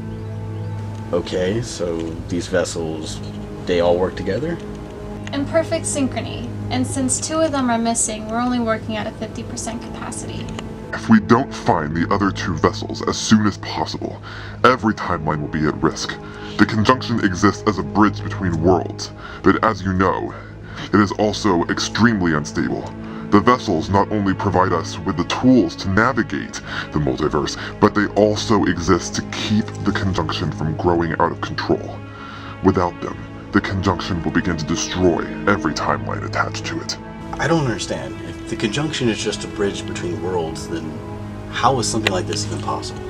Okay, so these vessels, they all work together? In perfect synchrony, and since 2 of them are missing, we're only working at a 50% capacity. If we don't find the other 2 vessels as soon as possible, every timeline will be at risk. The conjunction exists as a bridge between worlds, but as you know, it is also extremely unstable. The vessels not only provide us with the tools to navigate the multiverse, but they also exist to keep the conjunction from growing out of control. Without them, the conjunction will begin to destroy every timeline attached to it. I don't understand. If the conjunction is just a bridge between worlds, then how is something like this even possible?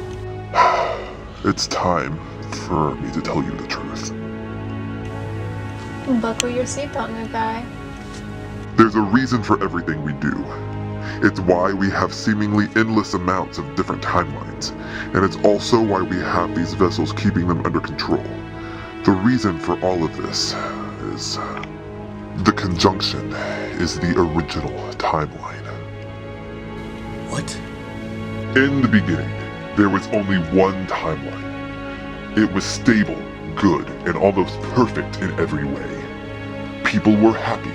It's time for me to tell you the truth. Buckle your seatbelt, new guy. There's a reason for everything we do. It's why we have seemingly endless amounts of different timelines, and it's also why we have these vessels keeping them under control. The reason for all of this is... the conjunction is the original timeline. What? In the beginning, there was only one timeline. It was stable, good, and almost perfect in every way. People were happy.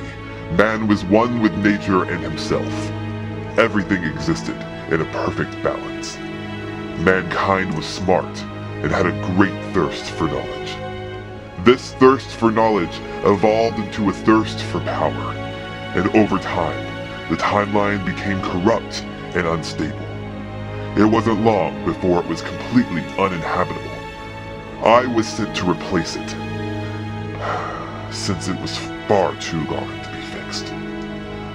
Man was one with nature and himself. Everything existed in a perfect balance. Mankind was smart and had a great thirst for knowledge. This thirst for knowledge evolved into a thirst for power, and over time, the timeline became corrupt and unstable. It wasn't long before it was completely uninhabitable. I was sent to replace it, since it was far too gone to be fixed.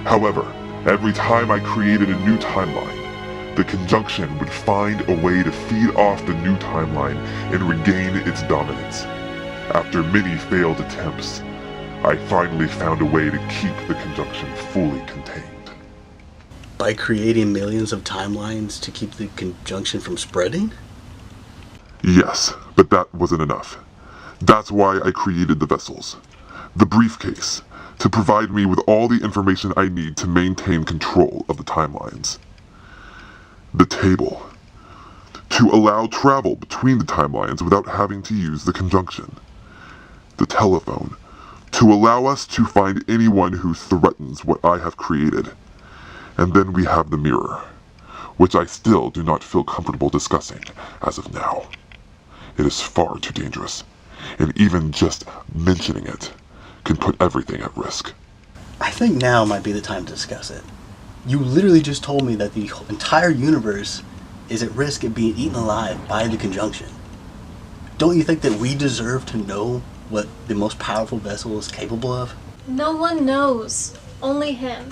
However, every time I created a new timeline, the conjunction would find a way to feed off the new timeline and regain its dominance. After many failed attempts, I finally found a way to keep the conjunction fully contained. By creating millions of timelines to keep the conjunction from spreading? Yes, but that wasn't enough. That's why I created the vessels. The briefcase, to provide me with all the information I need to maintain control of the timelines. The table, to allow travel between the timelines without having to use the conjunction. The telephone, to allow us to find anyone who threatens what I have created. And then we have the mirror, which I still do not feel comfortable discussing as of now. It is far too dangerous, and even just mentioning it can put everything at risk. I think now might be the time to discuss it. You literally just told me that the entire universe is at risk of being eaten alive by the conjunction. Don't you think that we deserve to know what the most powerful vessel is capable of? No one knows. Only him.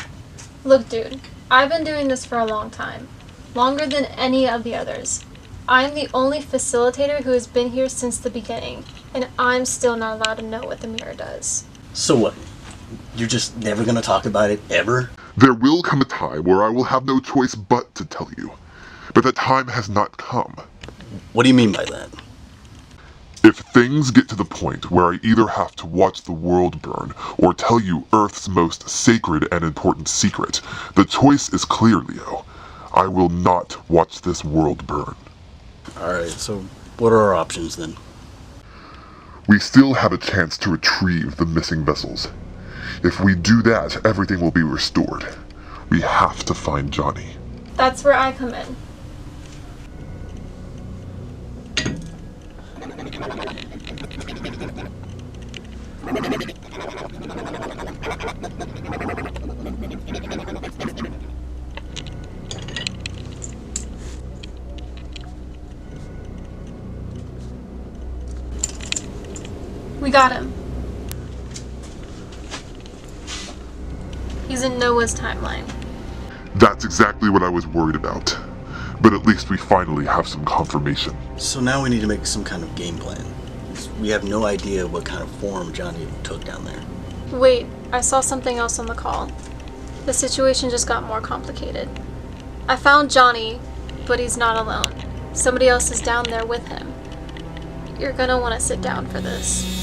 Look, dude, I've been doing this for a long time. Longer than any of the others. I'm the only facilitator who has been here since the beginning, and I'm still not allowed to know what the mirror does. So what? You're just never gonna talk about it, ever? There will come a time where I will have no choice but to tell you. But that time has not come. What do you mean by that? If things get to the point where I either have to watch the world burn or tell you Earth's most sacred and important secret, the choice is clear, Leo. I will not watch this world burn. Alright, so what are our options then? We still have a chance to retrieve the missing vessels. If we do that, everything will be restored. We have to find Johnny. That's where I come in. We got him. He's in Noah's timeline. That's exactly what I was worried about. But at least we finally have some confirmation. So now we need to make some kind of game plan. We have no idea what kind of form Johnny took down there. Wait, I saw something else on the call. The situation just got more complicated. I found Johnny, but he's not alone. Somebody else is down there with him. You're gonna want to sit down for this.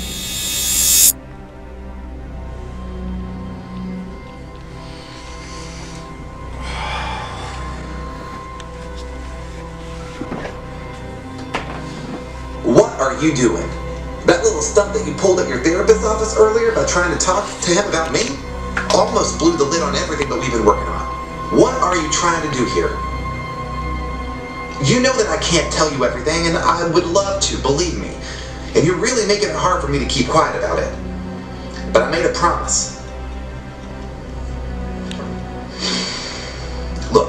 What are you doing? That little stunt that you pulled at your therapist's office earlier by trying to talk to him about me almost blew the lid on everything that we've been working on. What are you trying to do here? You know that I can't tell you everything, and I would love to, believe me. And you're really making it hard for me to keep quiet about it. But I made a promise.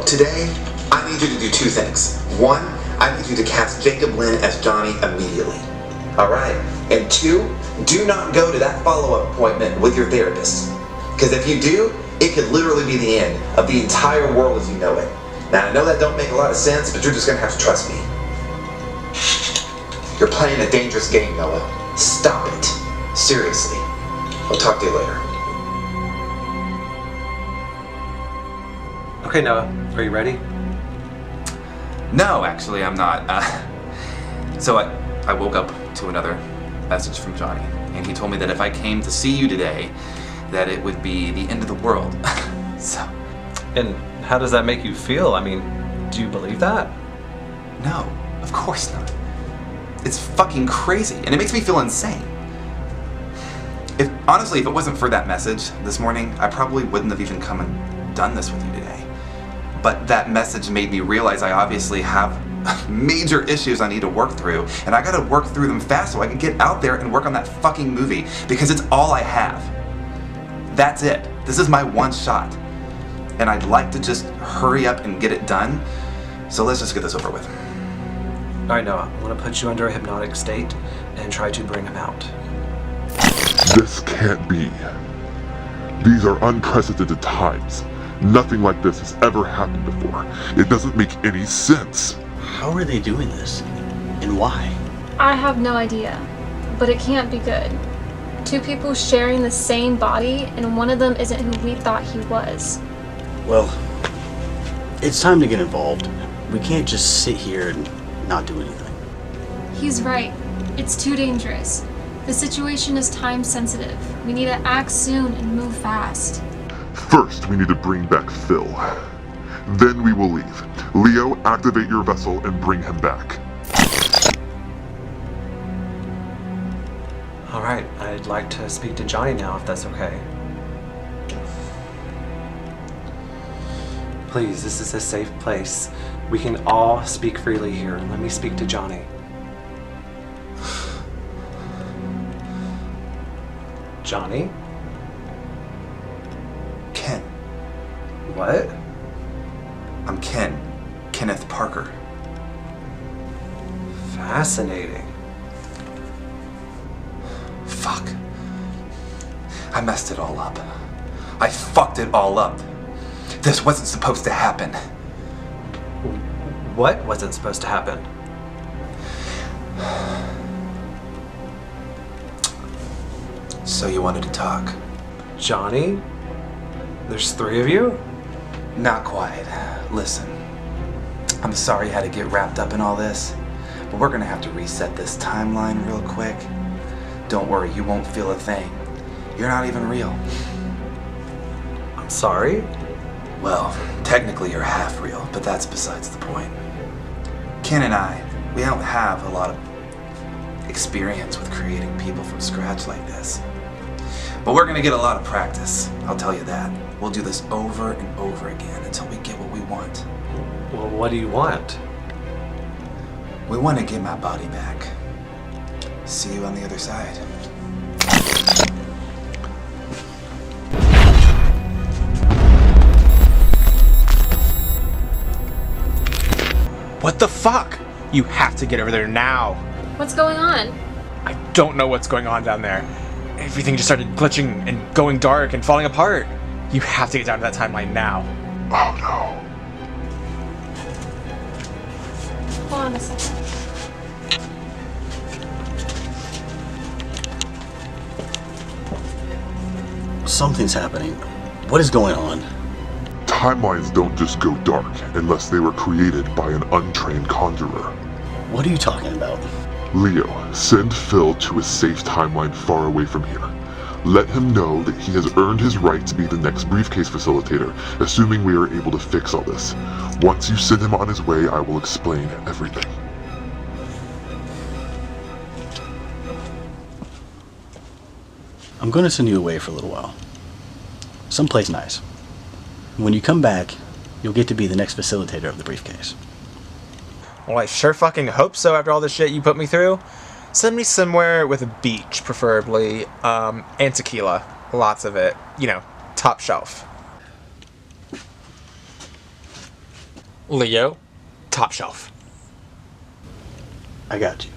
today, I need you to do 2 things. 1, I need you to cast Jacob Lynn as Johnny immediately. Alright? And 2, do not go to that follow-up appointment with your therapist. Because if you do, it could literally be the end of the entire world as you know it. Now, I know that don't make a lot of sense, but you're just gonna have to trust me. You're playing a dangerous game, Noah. Stop it. Seriously. I'll talk to you later. Okay, Noah, are you ready? No, actually, I'm not. So I woke up to another message from Johnny, and he told me that if I came to see you today, that it would be the end of the world. So. And how does that make you feel? I mean, do you believe that? No, of course not. It's fucking crazy, and it makes me feel insane. Honestly, if it wasn't for that message this morning, I probably wouldn't have even come and done this with you today. But that message made me realize I obviously have major issues I need to work through, and I gotta work through them fast so I can get out there and work on that fucking movie, because it's all I have. That's it. This is my one shot. And I'd like to just hurry up and get it done, so let's just get this over with. Alright, Noah, I'm gonna put you under a hypnotic state and try to bring him out. This can't be. These are unprecedented times. Nothing like this has ever happened before. It doesn't make any sense. How are they doing this? And why? I have no idea, but it can't be good. 2 people sharing the same body, and one of them isn't who we thought he was. Well, it's time to get involved. We can't just sit here and not do anything. He's right. It's too dangerous. The situation is time sensitive. We need to act soon and move fast. First, we need to bring back Phil. Then we will leave. Leo, activate your vessel and bring him back. Alright, I'd like to speak to Johnny now, if that's okay. Please, this is a safe place. We can all speak freely here. Let me speak to Johnny. Johnny? Ken. What? I'm Ken. Kenneth Parker. Fascinating. Fuck. I messed it all up. I fucked it all up. This wasn't supposed to happen. What wasn't supposed to happen? So you wanted to talk? Johnny? There's 3 of you? Not quite. Listen, I'm sorry you had to get wrapped up in all this, but we're gonna have to reset this timeline real quick. Don't worry, you won't feel a thing. You're not even real. I'm sorry? Well, technically you're half real, but that's besides the point. Ken and I, we don't have a lot of experience with creating people from scratch like this. But we're gonna get a lot of practice, I'll tell you that. We'll do this over and over again until we get what we want. Well, what do you want? We want to get my body back. See you on the other side. What the fuck? You have to get over there now. What's going on? I don't know what's going on down there. Everything just started glitching and going dark and falling apart. You have to get down to that timeline now. Oh no. Hold on a second. Something's happening. What is going on? Timelines don't just go dark unless they were created by an untrained conjurer. What are you talking about? Leo, send Phil to a safe timeline far away from here. Let him know that he has earned his right to be the next briefcase facilitator, assuming we are able to fix all this. Once you send him on his way, I will explain everything. I'm going to send you away for a little while. Someplace nice. When you come back, you'll get to be the next facilitator of the briefcase. Well, I sure fucking hope so after all the shit you put me through. Send me somewhere with a beach, preferably, and tequila. Lots of it. You know, top shelf. Leo, top shelf. I got you.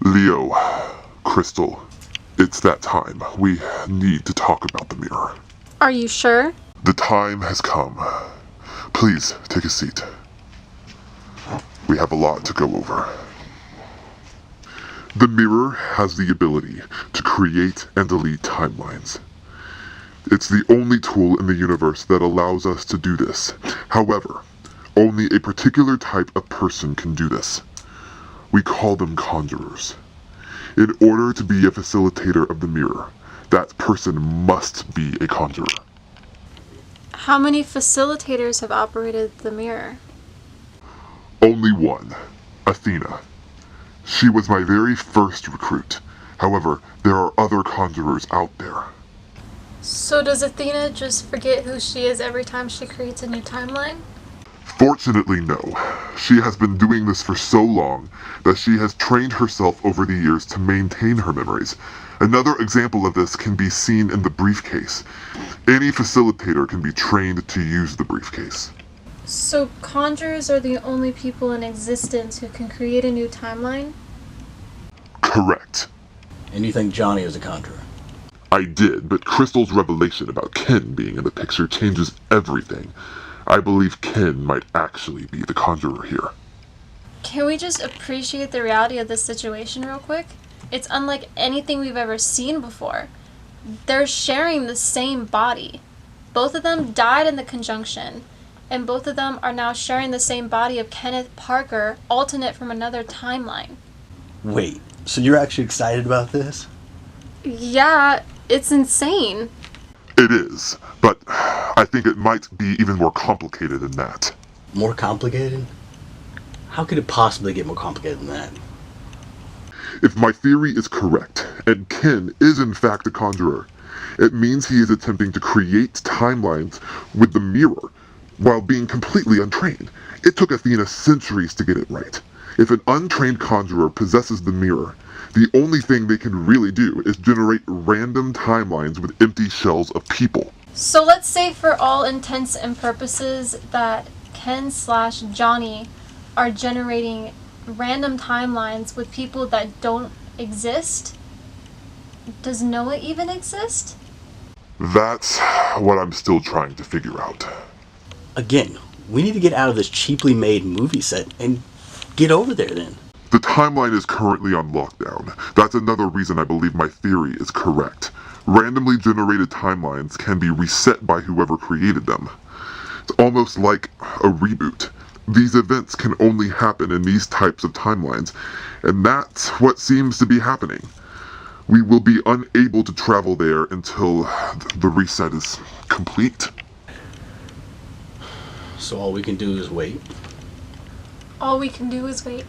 Leo, Crystal, it's that time. We need to talk about the mirror. Are you sure? The time has come. Please, take a seat. We have a lot to go over. The mirror has the ability to create and delete timelines. It's the only tool in the universe that allows us to do this. However, only a particular type of person can do this. We call them conjurers. In order to be a facilitator of the mirror, that person must be a conjurer. How many facilitators have operated the mirror? Only one, Athena. She was my very first recruit. However, there are other conjurers out there. So does Athena just forget who she is every time she creates a new timeline? Fortunately, no. She has been doing this for so long that she has trained herself over the years to maintain her memories. Another example of this can be seen in the briefcase. Any facilitator can be trained to use the briefcase. So conjurers are the only people in existence who can create a new timeline? Correct. And you think Johnny is a conjurer? I did, but Crystal's revelation about Ken being in the picture changes everything. I believe Ken might actually be the conjurer here. Can we just appreciate the reality of this situation real quick? It's unlike anything we've ever seen before. They're sharing the same body. Both of them died in the conjunction, and both of them are now sharing the same body of Kenneth Parker, alternate from another timeline. Wait, so you're actually excited about this? Yeah, it's insane. It is, but I think it might be even more complicated than that. More complicated? How could it possibly get more complicated than that? If my theory is correct, and Ken is in fact a conjurer, it means he is attempting to create timelines with the mirror while being completely untrained. It took Athena centuries to get it right. If an untrained conjurer possesses the mirror, the only thing they can really do is generate random timelines with empty shells of people. So let's say for all intents and purposes that Ken/Johnny are generating random timelines with people that don't exist. Does Noah even exist? That's what I'm still trying to figure out. Again, we need to get out of this cheaply made movie set and get over there then. The timeline is currently on lockdown. That's another reason I believe my theory is correct. Randomly generated timelines can be reset by whoever created them. It's almost like a reboot. These events can only happen in these types of timelines, and that's what seems to be happening. We will be unable to travel there until the reset is complete. So all we can do is wait. All we can do is wait.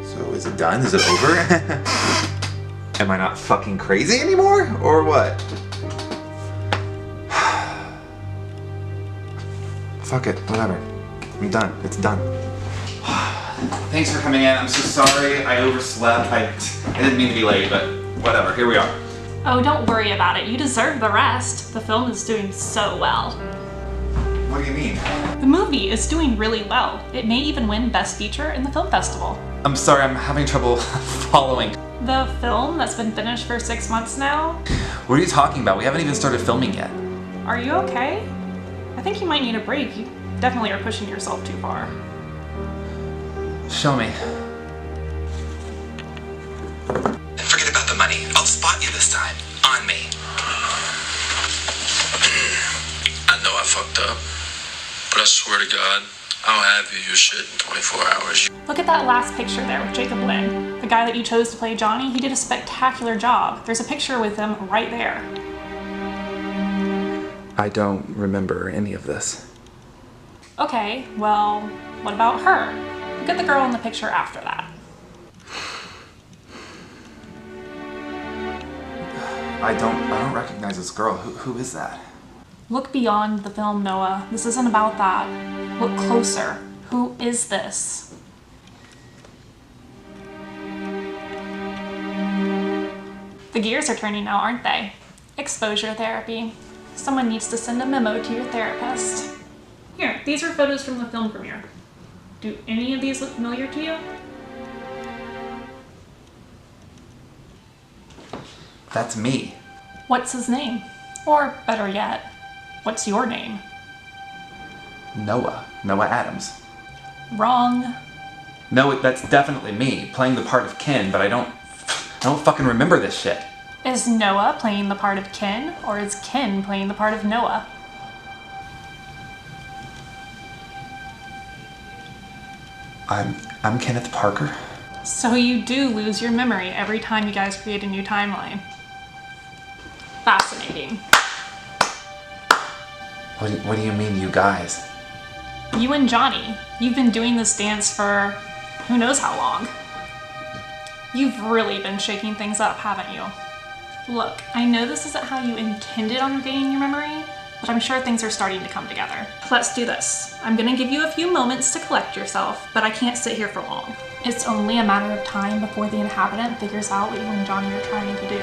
So is it done? Is it over? Am I not fucking crazy anymore? Or what? Fuck it, whatever. I'm done. It's done. Thanks for coming in. I'm so sorry I overslept. I didn't mean to be late, but whatever. Here we are. Oh, don't worry about it. You deserve the rest. The film is doing so well. What do you mean? The movie is doing really well. It may even win Best Feature in the film festival. I'm sorry, I'm having trouble following. The film that's been finished for 6 months now? What are you talking about? We haven't even started filming yet. Are you okay? I think you might need a break. You definitely are pushing yourself too far. Show me. Forget about the money. I'll spot you this time. On me. I know I fucked up, but I swear to God, I'll have you your shit in 24 hours. Look at that last picture there with Jacob Lynn. The guy that you chose to play Johnny, he did a spectacular job. There's a picture with him right there. I don't remember any of this. Okay, well, what about her? Look at the girl in the picture after that. I don't recognize this girl. Who is that? Look beyond the film, Noah. This isn't about that. Look closer. Who is this? The gears are turning now, aren't they? Exposure therapy. Someone needs to send a memo to your therapist. Here, these are photos from the film premiere. Do any of these look familiar to you? That's me. What's his name? Or better yet, what's your name? Noah. Noah Adams. Wrong. No, that's definitely me, playing the part of Ken, but I don't fucking remember this shit. Is Noah playing the part of Ken, or is Ken playing the part of Noah? I'm Kenneth Parker. So you do lose your memory every time you guys create a new timeline. Fascinating. What do you mean, you guys? You and Johnny, you've been doing this dance for who knows how long. You've really been shaking things up, haven't you? Look, I know this isn't how you intended on regaining your memory, but I'm sure things are starting to come together. Let's do this. I'm gonna give you a few moments to collect yourself, but I can't sit here for long. It's only a matter of time before the Inhabitant figures out what you and Johnny are trying to do.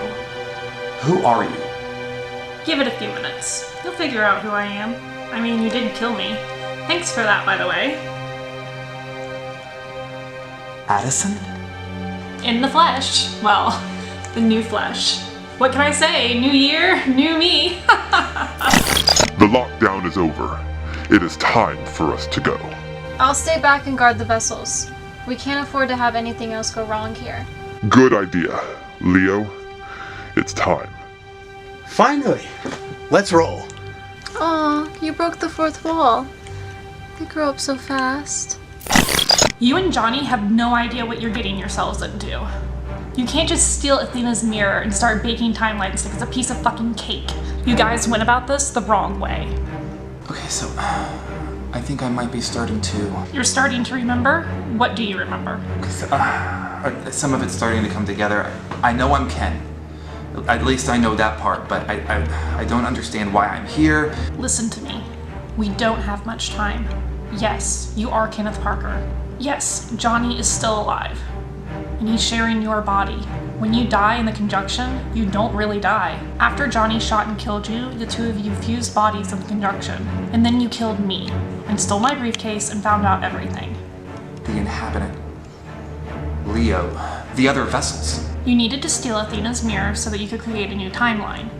Who are you? Give it a few minutes. You'll figure out who I am. I mean, you did kill me. Thanks for that, by the way. Addison? In the flesh. Well, the new flesh. What can I say? New year, new me. The lockdown is over. It is time for us to go. I'll stay back and guard the vessels. We can't afford to have anything else go wrong here. Good idea. Leo, it's time. Finally! Let's roll. Aw, you broke the fourth wall. They grow up so fast. You and Johnny have no idea what you're getting yourselves into. You can't just steal Athena's mirror and start baking timelines like it's a piece of fucking cake. You guys went about this the wrong way. Okay, so I think I might be starting to... You're starting to remember? What do you remember? Some of it's starting to come together. I know I'm Ken. At least I know that part, but I don't understand why I'm here. Listen to me. We don't have much time. Yes, you are Kenneth Parker. Yes, Johnny is still alive. And he's sharing your body. When you die in the conjunction, you don't really die. After Johnny shot and killed you, the two of you fused bodies in the conjunction. And then you killed me, and stole my briefcase and found out everything. The Inhabitant. Leo. The other vessels. You needed to steal Athena's mirror so that you could create a new timeline.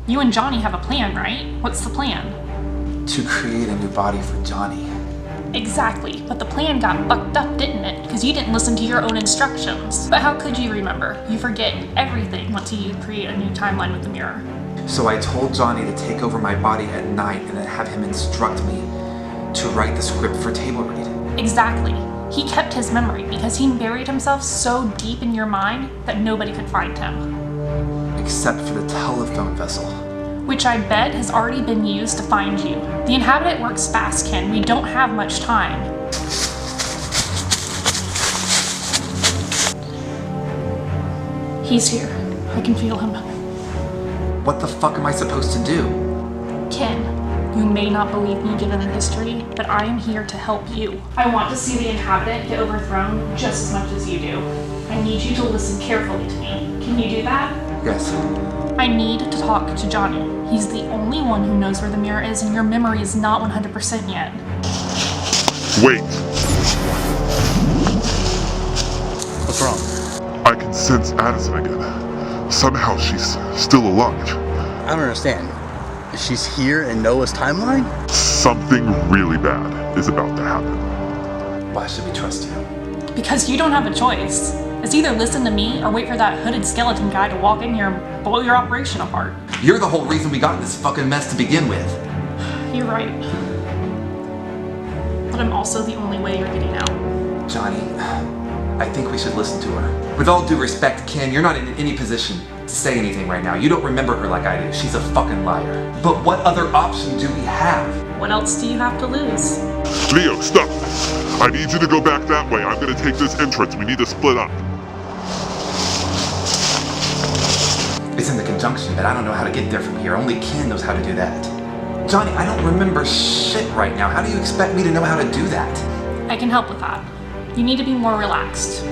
You and Johnny have a plan, right? What's the plan? To create a new body for Johnny. Exactly, but the plan got fucked up, didn't it? Because you didn't listen to your own instructions. But how could you remember? You forget everything once you create a new timeline with the mirror. So I told Johnny to take over my body at night and then have him instruct me to write the script for table read. Exactly. He kept his memory because he buried himself so deep in your mind that nobody could find him. Except for the telephone vessel. Which I bet has already been used to find you. The Inhabitant works fast, Ken. We don't have much time. He's here. I can feel him. What the fuck am I supposed to do? Ken, you may not believe me given the history, but I am here to help you. I want to see the Inhabitant get overthrown just as much as you do. I need you to listen carefully to me. Can you do that? Yes. I need to talk to Johnny. He's the only one who knows where the mirror is, and your memory is not 100% yet. Wait. What's wrong? I can sense Addison again. Somehow she's still alive. I don't understand. She's here in Noah's timeline? Something really bad is about to happen. Why should we trust you? Because you don't have a choice. It's either listen to me or wait for that hooded skeleton guy to walk in here and blow your operation apart. You're the whole reason we got in this fucking mess to begin with. You're right. But I'm also the only way you're getting out. Johnny, I think we should listen to her. With all due respect, Ken, you're not in any position to say anything right now. You don't remember her like I do. She's a fucking liar. But what other option do we have? What else do you have to lose? Leo, stop! I need you to go back that way. I'm gonna take this entrance. We need to split up. It's in the conjunction, but I don't know how to get there from here. Only Ken knows how to do that. Johnny, I don't remember shit right now. How do you expect me to know how to do that? I can help with that. You need to be more relaxed.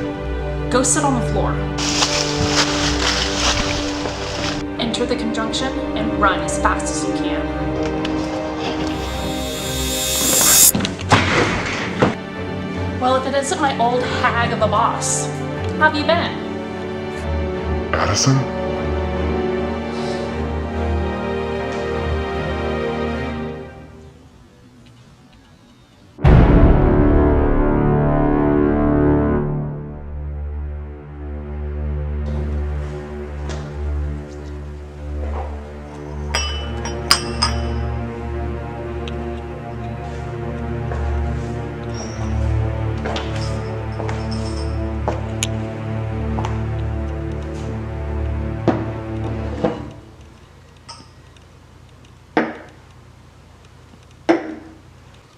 Go sit on the floor. Enter the conjunction and run as fast as you can. Well, if it isn't my old hag of a boss, how have you been? Addison?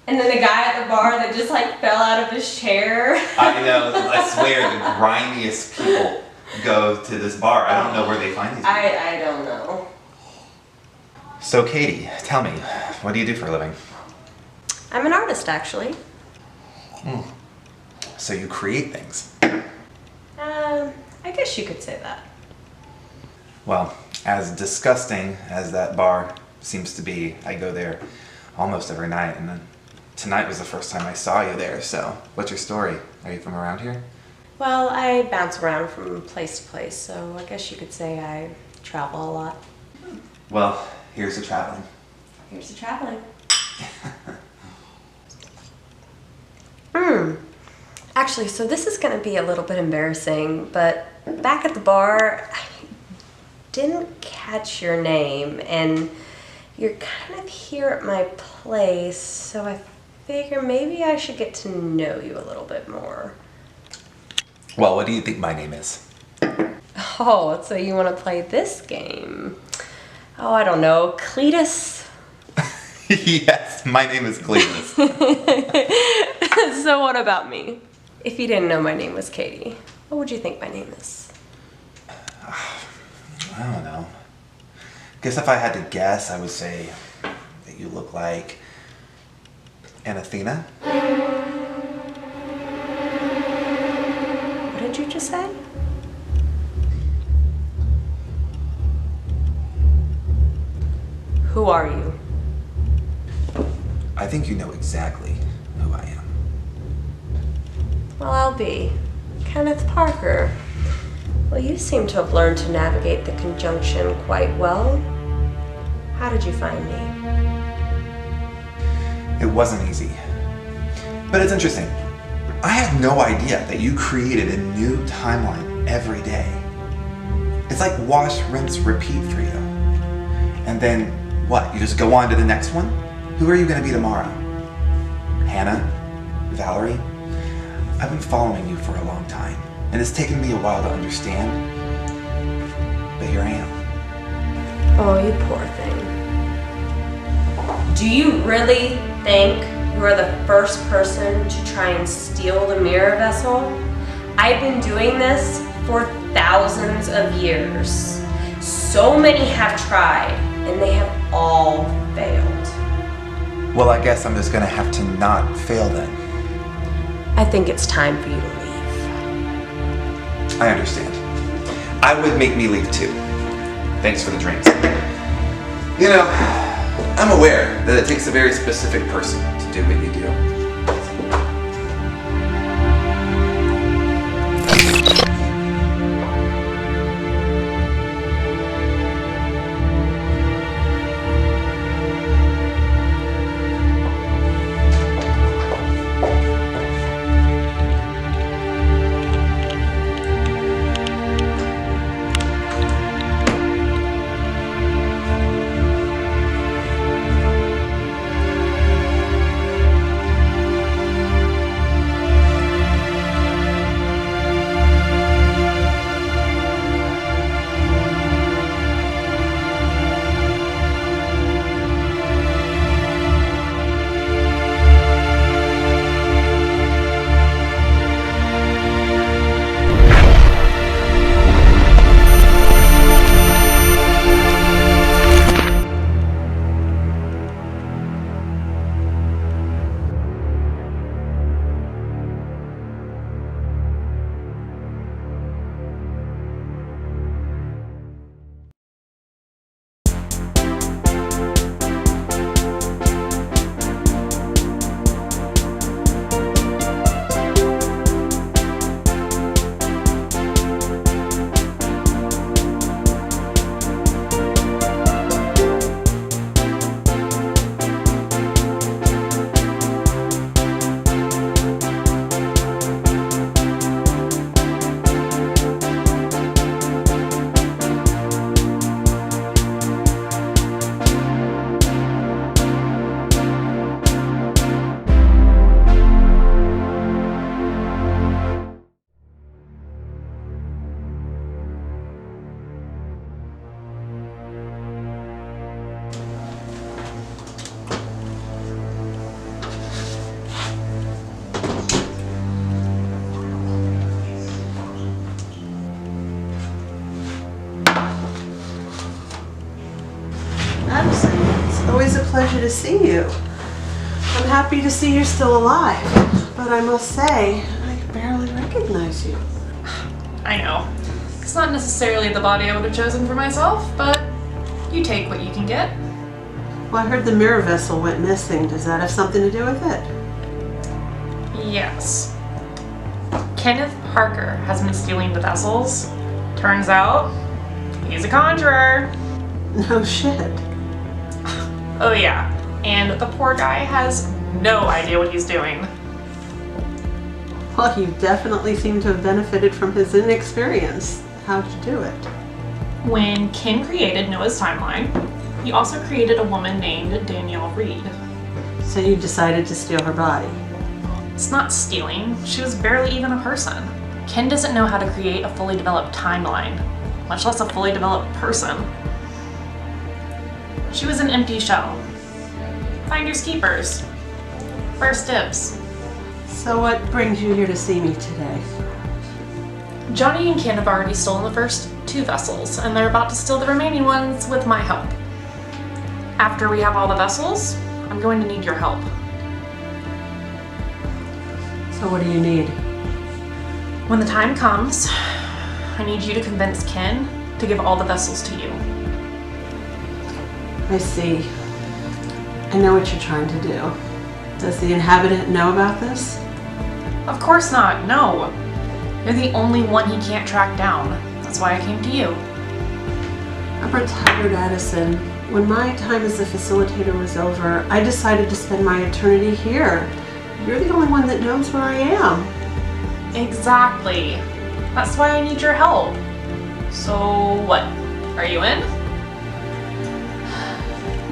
And then the guy at the bar that just like fell out of his chair. I know, I swear, the grimiest people go to this bar. I don't know where they find these people. I don't know. So Katie, tell me, what do you do for a living? I'm an artist, actually. So you create things? I guess you could say that. Well, as disgusting as that bar seems to be, I go there almost every night, and then tonight was the first time I saw you there, so what's your story? Are you from around here? Well, I bounce around from place to place, so I guess you could say I travel a lot. Well, here's the traveling. Here's the traveling. Actually, so this is going to be a little bit embarrassing, but back at the bar, I didn't catch your name, and you're kind of here at my place, so I figure maybe I should get to know you a little bit more. Well, what do you think my name is? Oh, so you want to play this game? Oh, I don't know, Cletus? Yes, my name is Cletus. So what about me? If you didn't know my name was Katie, what would you think my name is? I don't know. Guess if I had to guess, I would say that you look like an Athena. What did you just say? Who are you? I think you know exactly who I am. Well, I'll be Kenneth Parker. Well, you seem to have learned to navigate the conjunction quite well. How did you find me? It wasn't easy. But it's interesting. I had no idea that you created a new timeline every day. It's like wash, rinse, repeat for you. And then, what, you just go on to the next one? Who are you going to be tomorrow? Hannah? Valerie? I've been following you for a long time, and it's taken me a while to understand, but here I am. Oh, you poor thing. Do you really think you are the first person to try and steal the mirror vessel? I've been doing this for thousands of years. So many have tried, and they have all failed. Well, I guess I'm just gonna have to not fail then. I think it's time for you to leave. I understand. I would make me leave too. Thanks for the drinks. You know, I'm aware that it takes a very specific person to do what you do. to see you. I'm happy to see you're still alive, but I must say, I barely recognize you. I know. It's not necessarily the body I would have chosen for myself, but you take what you can get. Well, I heard the mirror vessel went missing. Does that have something to do with it? Yes. Kenneth Parker has been stealing the vessels. Turns out, he's a conjurer. No shit. Oh yeah, and the poor guy has no idea what he's doing. Well, you definitely seem to have benefited from his inexperience. How'd you do it? When Ken created Noah's timeline, he also created a woman named Danielle Reed. So you decided to steal her body? It's not stealing, she was barely even a person. Ken doesn't know how to create a fully developed timeline, much less a fully developed person. She was an empty shell. Finders keepers. First dibs. So what brings you here to see me today? Johnny and Ken have already stolen the first 2 vessels, and they're about to steal the remaining ones with my help. After we have all the vessels, I'm going to need your help. So what do you need? When the time comes, I need you to convince Ken to give all the vessels to you. I see. I know what you're trying to do. Does the Inhabitant know about this? Of course not, no. You're the only one he can't track down. That's why I came to you. I'm retired Addison. When my time as a facilitator was over, I decided to spend my eternity here. You're the only one that knows where I am. Exactly. That's why I need your help. So what? Are you in?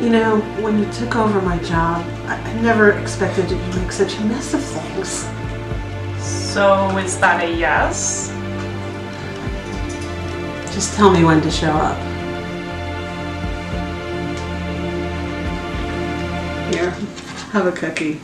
You know, when you took over my job, I never expected you to make such a mess of things. So is that a yes? Just tell me when to show up. Here, have a cookie.